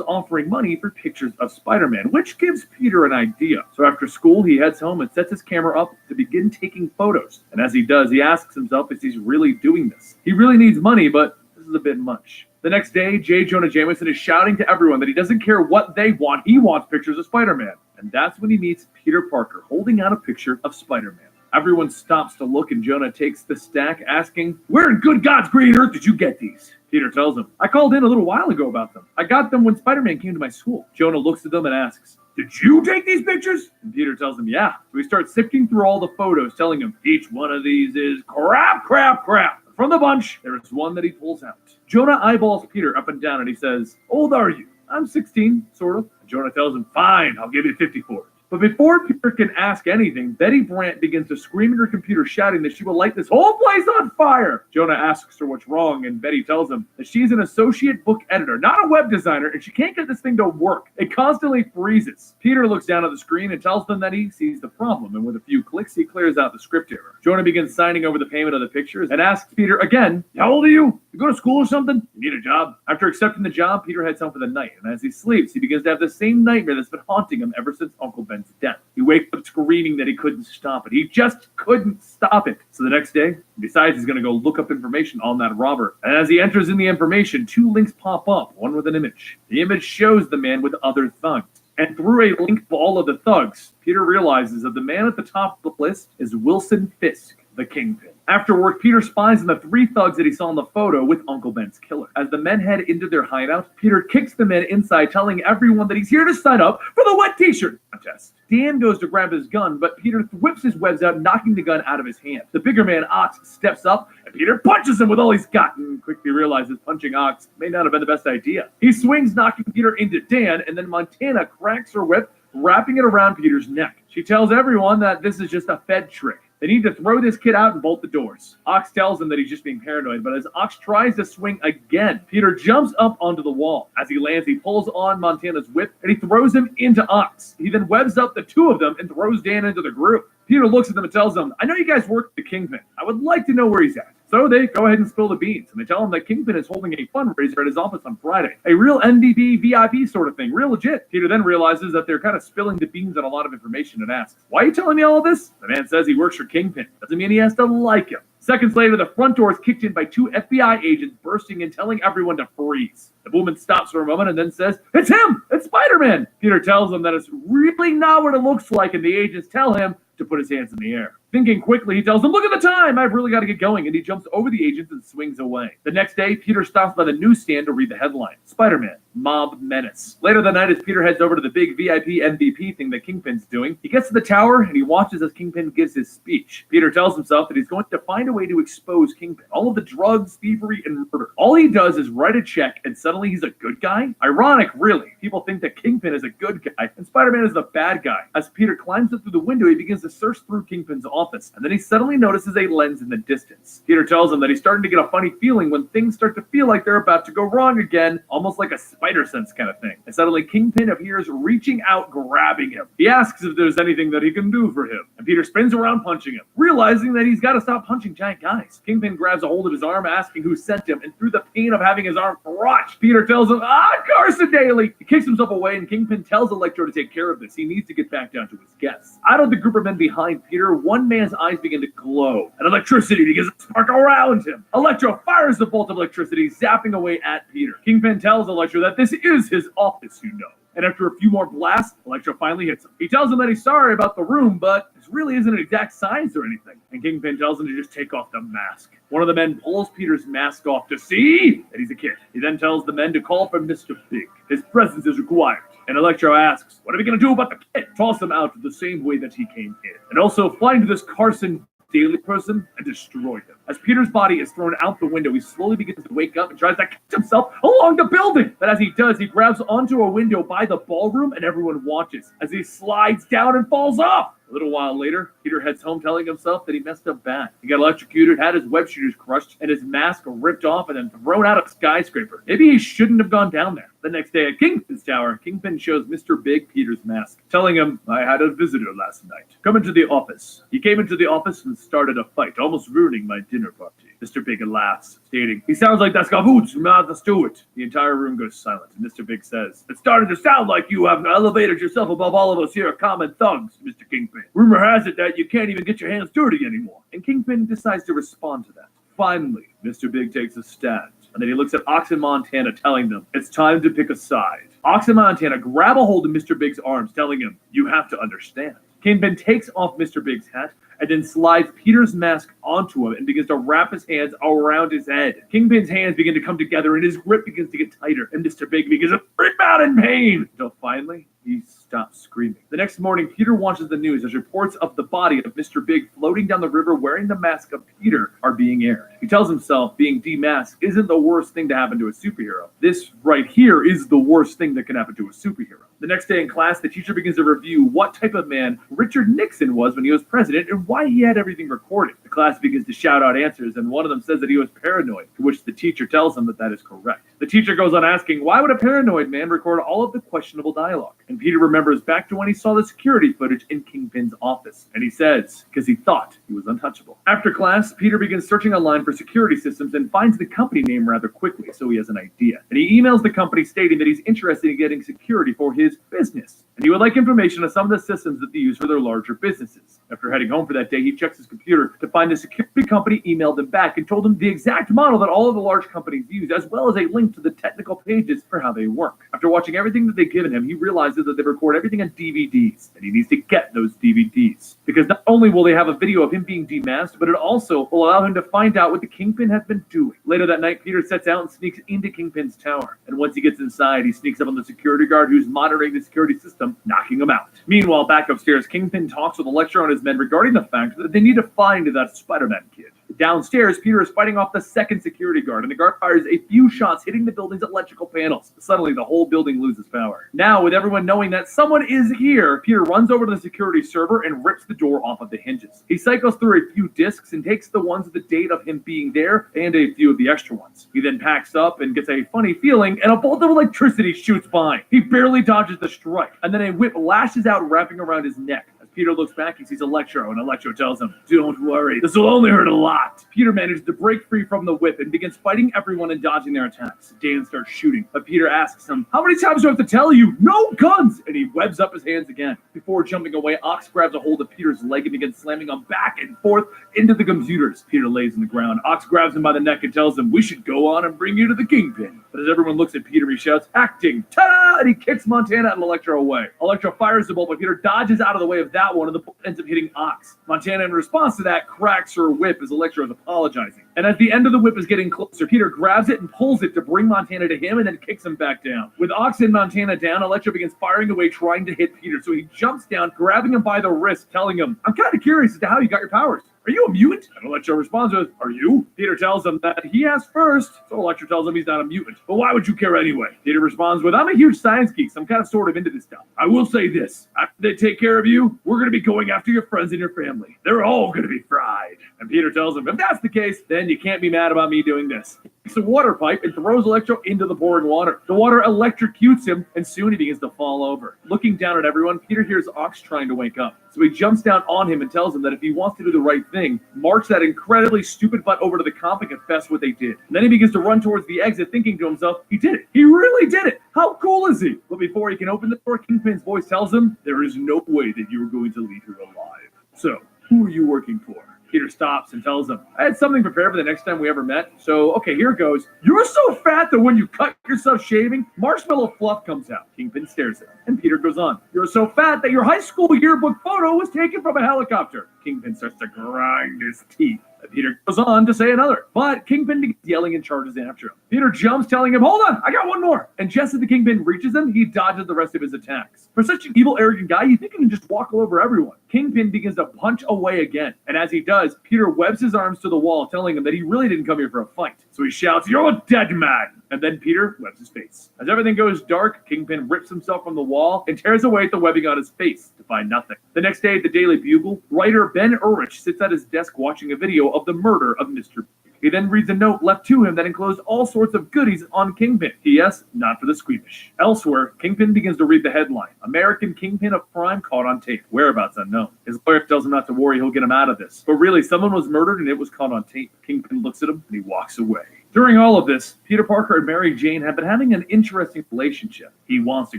offering money for pictures of Spider-Man, which gives Peter an idea. So after school, he heads home and sets his camera up to begin taking photos. And as he does, he asks himself if he's really doing this. He really needs money, but this is a bit much. The next day, J. Jonah Jameson is shouting to everyone that he doesn't care what they want. He wants pictures of Spider-Man. And that's when he meets Peter Parker holding out a picture of Spider-Man. Everyone stops to look and Jonah takes the stack, asking, where in good God's green earth did you get these? Peter tells him, I called in a little while ago about them. I got them when Spider-Man came to my school. Jonah looks at them and asks, did you take these pictures? And Peter tells him, yeah. So he starts sifting through all the photos, telling him each one of these is crap. From the bunch, there is one that he pulls out. Jonah eyeballs Peter up and down and he says, old are you? I'm 16, sort of. And Jonah tells him, fine, I'll give you 50 for it. But before Peter can ask anything, Betty Brant begins to scream at her computer, shouting that she will light this whole place on fire. Jonah asks her what's wrong, and Betty tells him that she's an associate book editor, not a web designer, and she can't get this thing to work. It constantly freezes. Peter looks down at the screen and tells them that he sees the problem, and with a few clicks, he clears out the script error. Jonah begins signing over the payment of the pictures and asks Peter again, how old are you? You go to school or something? You need a job? After accepting the job, Peter heads home for the night, and as he sleeps, he begins to have the same nightmare that's been haunting him ever since Uncle Ben's death. He wakes up screaming that he couldn't stop it. He just couldn't stop it. So the next day, he decides he's going to go look up information on that robber. And as he enters in the information, 2 links pop up, one with an image. The image shows the man with other thugs. And through a link to all of the thugs, Peter realizes that the man at the top of the list is Wilson Fisk, the Kingpin. After work, Peter spies on the 3 thugs that he saw in the photo with Uncle Ben's killer. As the men head into their hideout, Peter kicks the men inside, telling everyone that he's here to sign up for the wet t-shirt contest. Dan goes to grab his gun, but Peter whips his webs out, knocking the gun out of his hand. The bigger man, Ox, steps up, and Peter punches him with all he's got, and quickly realizes punching Ox may not have been the best idea. He swings, knocking Peter into Dan, and then Montana cracks her whip, wrapping it around Peter's neck. She tells everyone that this is just a Fed trick. They need to throw this kid out and bolt the doors. Ox tells him that he's just being paranoid, but as Ox tries to swing again, Peter jumps up onto the wall. As he lands, he pulls on Montana's whip, and he throws him into Ox. He then webs up the 2 of them and throws Dan into the group. Peter looks at them and tells them, I know you guys work with the Kingpin. I would like to know where he's at. So they go ahead and spill the beans, and they tell him that Kingpin is holding a fundraiser at his office on Friday. A real MVP, VIP sort of thing, real legit. Peter then realizes that they're kind of spilling the beans on a lot of information and asks, why are you telling me all of this? The man says he works for Kingpin. Doesn't mean he has to like him. Seconds later, the front door is kicked in by 2 FBI agents bursting in, telling everyone to freeze. The woman stops for a moment and then says, it's him! It's Spider-Man! Peter tells them that it's really not what it looks like, and the agents tell him to put his hands in the air. Thinking quickly, he tells them, look at the time! I've really got to get going, and he jumps over the agents and swings away. The next day, Peter stops by the newsstand to read the headline, Spider-Man, Mob Menace. Later that night, as Peter heads over to the big VIP MVP thing that Kingpin's doing, he gets to the tower and he watches as Kingpin gives his speech. Peter tells himself that he's going to find a way to expose Kingpin, all of the drugs, thievery, and murder. All he does is write a check, and suddenly he's a good guy? Ironic, really. People think that Kingpin is a good guy, and Spider-Man is the bad guy. As Peter climbs up through the window, he begins to search through Kingpin's office, and then he suddenly notices a lens in the distance. Peter tells him that he's starting to get a funny feeling when things start to feel like they're about to go wrong again, almost like a spider sense kind of thing. And suddenly Kingpin appears, reaching out, grabbing him. He asks if there's anything that he can do for him, and Peter spins around punching him, realizing that he's got to stop punching giant guys. Kingpin grabs a hold of his arm, asking who sent him, and through the pain of having his arm crushed, Peter tells him, Carson Daly! He kicks himself away, and Kingpin tells Electro to take care of this. He needs to get back down to his guests. Out of the group of men behind Peter, one man's eyes begin to glow, and electricity begins to spark around him. Electro fires the bolt of electricity, zapping away at Peter. Kingpin tells Electro that this is his office, you know. And after a few more blasts, Electro finally hits him. He tells him that he's sorry about the room, but this really isn't an exact science or anything. And Kingpin tells him to just take off the mask. One of the men pulls Peter's mask off to see that he's a kid. He then tells the men to call for Mr. Big. His presence is required. And Electro asks, what are we going to do about the kid? Toss him out the same way that he came in. And also, flying to this Carson daily person and destroy him. As Peter's body is thrown out the window, he slowly begins to wake up and tries to catch himself along the building. But as he does, he grabs onto a window by the ballroom and everyone watches as he slides down and falls off. A little while later, Peter heads home telling himself that he messed up bad. He got electrocuted, had his web shooters crushed, and his mask ripped off and then thrown out of a skyscraper. Maybe he shouldn't have gone down there. The next day at Kingpin's tower, Kingpin shows Mr. Big Peter's mask, telling him, I had a visitor last night. Come into the office. He came into the office and started a fight, almost ruining my dinner party. Mr. Big laughs, stating, he sounds like that's Gavoot from Martha Stewart. The entire room goes silent, and Mr. Big says, it's starting to sound like you have elevated yourself above all of us here common thugs, Mr. Kingpin. Rumor has it that you can't even get your hands dirty anymore. And Kingpin decides to respond to that. Finally, Mr. Big takes a stand, and then he looks at Ox and Montana, telling them, it's time to pick a side. Ox and Montana grab a hold of Mr. Big's arms, telling him, you have to understand. Kingpin takes off Mr. Big's hat and then slides Peter's mask onto him and begins to wrap his hands around his head. Kingpin's hands begin to come together and his grip begins to get tighter, and Mr. Big begins to freak out in pain until finally he stops screaming. The next morning, Peter watches the news as reports of the body of Mr. Big floating down the river wearing the mask of Peter are being aired. He tells himself being demasked isn't the worst thing to happen to a superhero. This right here is the worst thing that can happen to a superhero. The next day in class, the teacher begins to review what type of man Richard Nixon was when he was president and why he had everything recorded. The class begins to shout out answers, and one of them says that he was paranoid, to which the teacher tells him that that is correct. The teacher goes on asking, why would a paranoid man record all of the questionable dialogue? And Peter remembers back to when he saw the security footage in Kingpin's office. And he says, because he thought he was untouchable. After class, Peter begins searching online for security systems and finds the company name rather quickly, so he has an idea. And he emails the company stating that he's interested in getting security for his business. And he would like information on some of the systems that they use for their larger businesses. After heading home for that day, he checks his computer to find the security company emailed him back and told him the exact model that all of the large companies use, as well as a link to the technical pages for how they work. After watching everything that they've given him, he realizes that they record everything on DVDs, and he needs to get those DVDs. Because not only will they have a video of him being demasked, but it also will allow him to find out what the Kingpin has been doing. Later that night, Peter sets out and sneaks into Kingpin's tower. And once he gets inside, he sneaks up on the security guard who's monitoring the security system, knocking him out. Meanwhile, back upstairs, Kingpin talks with Electro and his men regarding the fact that they need to find that Spider-Man kid. Downstairs, Peter is fighting off the second security guard, and the guard fires a few shots hitting the building's electrical panels. Suddenly, the whole building loses power. Now, with everyone knowing that someone is here, Peter runs over to the security server and rips the door off of the hinges. He cycles through a few discs and takes the ones with the date of him being there and a few of the extra ones. He then packs up and gets a funny feeling, and a bolt of electricity shoots by. He barely dodges the strike, and then a whip lashes out, wrapping around his neck. Peter looks back, he sees Electro, and Electro tells him, don't worry, this will only hurt a lot. Peter manages to break free from the whip and begins fighting everyone and dodging their attacks. Dan starts shooting, but Peter asks him, how many times do I have to tell you? No guns! And he webs up his hands again. Before jumping away, Ox grabs a hold of Peter's leg and begins slamming him back and forth into the computers. Peter lays on the ground. Ox grabs him by the neck and tells him, we should go on and bring you to the Kingpin. But as everyone looks at Peter, he shouts, acting, ta-da! And he kicks Montana and Electro away. Electro fires the bolt, but Peter dodges out of the way of that one, and the bolt ends up hitting Ox. Montana, in response to that, cracks her whip as Electro is apologizing. And as the end of the whip is getting closer, Peter grabs it and pulls it to bring Montana to him and then kicks him back down. With Ox and Montana down, Electro begins firing away, trying to hit Peter. So he jumps down, grabbing him by the wrist, telling him, I'm kind of curious as to how you got your powers. Are you a mutant? And Electro responds with, are you? Peter tells him that he asked first, so Electro tells him he's not a mutant. But why would you care anyway? Peter responds with, I'm a huge science geek, so I'm kind of sort of into this stuff. I will say this, after they take care of you, we're going to be going after your friends and your family. They're all going to be fried. And Peter tells him, if that's the case, then you can't be mad about me doing this. He takes a water pipe and throws Electro into the boiling water. The water electrocutes him, and soon he begins to fall over. Looking down at everyone, Peter hears Ox trying to wake up. So he jumps down on him and tells him that if he wants to do the right thing, march that incredibly stupid butt over to the comp and confess what they did. And then he begins to run towards the exit, thinking to himself, he did it. He really did it. How cool is he? But before he can open the door, Kingpin's voice tells him, there is no way that you are going to leave here alive. So, who are you working for? Peter stops and tells him, I had something prepared for the next time we ever met. So, okay, here it goes. You're so fat that when you cut yourself shaving, marshmallow fluff comes out. Kingpin stares at him, and Peter goes on. You're so fat that your high school yearbook photo was taken from a helicopter. Kingpin starts to grind his teeth. And Peter goes on to say another, but Kingpin begins yelling and charges after him. Peter jumps, telling him, hold on, I got one more. And just as the Kingpin reaches him, he dodges the rest of his attacks. For such an evil, arrogant guy, you think he can just walk all over everyone. Kingpin begins to punch away again. And as he does, Peter webs his arms to the wall, telling him that he really didn't come here for a fight. So he shouts, "You're a dead man!" And then Peter webs his face. As everything goes dark, Kingpin rips himself from the wall and tears away at the webbing on his face to find nothing. The next day at the Daily Bugle, writer Ben Urich sits at his desk watching a video of the murder of Mr. He then reads a note left to him that enclosed all sorts of goodies on Kingpin. P.S. Not for the squeamish. Elsewhere, Kingpin begins to read the headline. American Kingpin of crime caught on tape. Whereabouts unknown. His lawyer tells him not to worry, he'll get him out of this. But really, someone was murdered and it was caught on tape. Kingpin looks at him and he walks away. During all of this, Peter Parker and Mary Jane have been having an interesting relationship. He wants to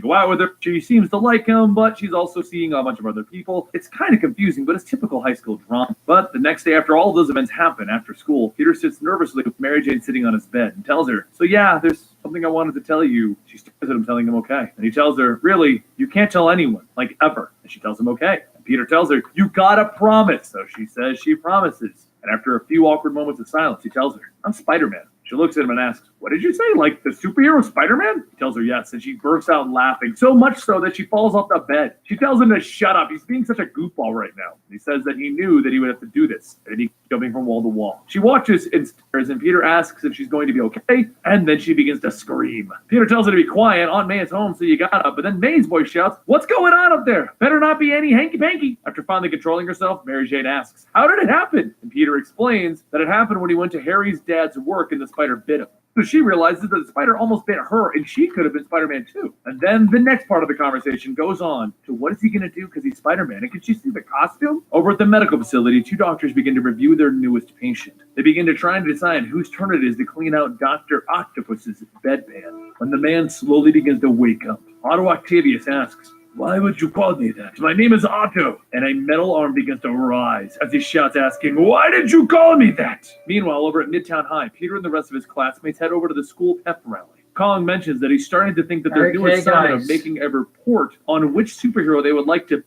go out with her, she seems to like him, but she's also seeing a bunch of other people. It's kind of confusing, but it's typical high school drama. But the next day after all of those events happen after school, Peter sits nervously with Mary Jane sitting on his bed and tells her, "So yeah, there's something I wanted to tell you." She stares at him, telling him okay. And he tells her, "Really, you can't tell anyone, like ever." And she tells him okay. And Peter tells her, "You gotta promise." So she says she promises. And after a few awkward moments of silence, he tells her, "I'm Spider-Man." She looks at him and asks, "What did you say? Like the superhero Spider-Man?" He tells her yes, and she bursts out laughing, so much so that she falls off the bed. She tells him to shut up. He's being such a goofball right now. He says that he knew that he would have to do this, and he jumping from wall to wall. She watches and stares, and Peter asks if she's going to be okay, and then she begins to scream. Peter tells her to be quiet. Aunt May is home, so you got up. But then May's voice shouts, "What's going on up there? Better not be any hanky-panky." After finally controlling herself, Mary Jane asks, "How did it happen?" And Peter explains that it happened when he went to Harry's dad's work and the spider bit him. So she realizes that the spider almost bit her, and she could have been Spider-Man too. And then the next part of the conversation goes on to what is he going to do because he's Spider-Man? And can she see the costume? Over at the medical facility, two doctors begin to review their newest patient. They begin to try and decide whose turn it is to clean out Dr. Octopus's bedpan. When the man slowly begins to wake up, Otto Octavius asks, "Why would you call me that? My name is Otto." And a metal arm begins to rise as he shouts, asking, "Why did you call me that?" Meanwhile, over at Midtown High, Peter and the rest of his classmates head over to the school pep rally. Kong mentions that he's starting to think that they're doing something of making a report on which superhero they would like to.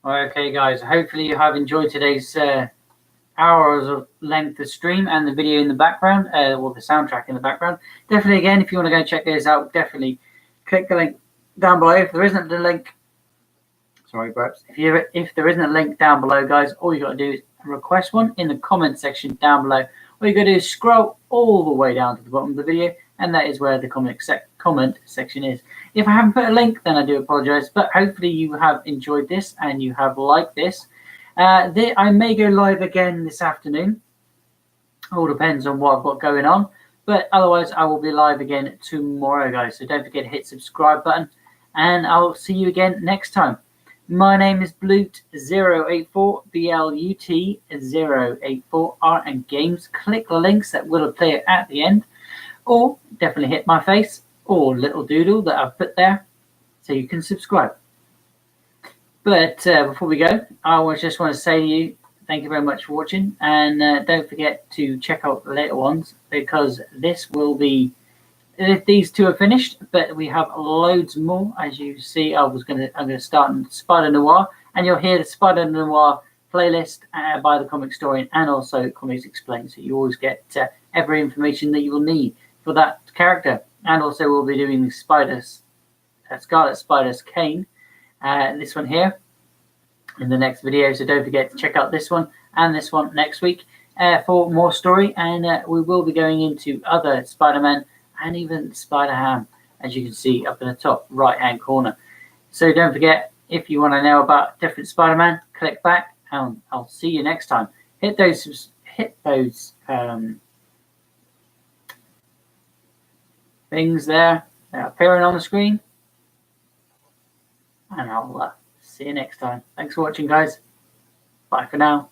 Okay, guys. Hopefully you have enjoyed today's hours of length of stream and the video in the background, or the soundtrack in the background. Definitely, again, if you want to go check those out, definitely click the link down below. If there isn't a link, sorry, perhaps if there isn't a link down below, guys, all you got to do is request one in the comment section down below. All you got to do is scroll all the way down to the bottom of the video, and that is where the comment section is. If I haven't put a link, then I do apologize, but hopefully you have enjoyed this and you have liked this. I may go live again this afternoon. All depends on what I've got going on, but otherwise I will be live again tomorrow, guys. So don't forget to hit subscribe button, and I'll see you again next time. My name is Blut084, BLUT084, Art and Games. Click the links that will appear at the end, or definitely hit my face or little doodle that I've put there so you can subscribe. But before we go, I just want to say to you, thank you very much for watching, and don't forget to check out the later ones, because this will be, these two are finished, but we have loads more. As you see, I'm going to start in Spider Noir, and you'll hear the Spider Noir playlist by the Comic Historian and also Comics Explained, so you always get every information that you will need for that character. And also we'll be doing the Scarlet Spider's Cane, this one here, in the next video. So don't forget to check out this one and this one next week for more story. And we will be going into other Spider-Man and even Spider-Ham, as you can see up in the top right hand corner. So don't forget, if you want to know about different Spider-Man, click back, and I'll see you next time. Hit those things there appearing on the screen, and I'll see you next time. Thanks for watching, guys. Bye for now.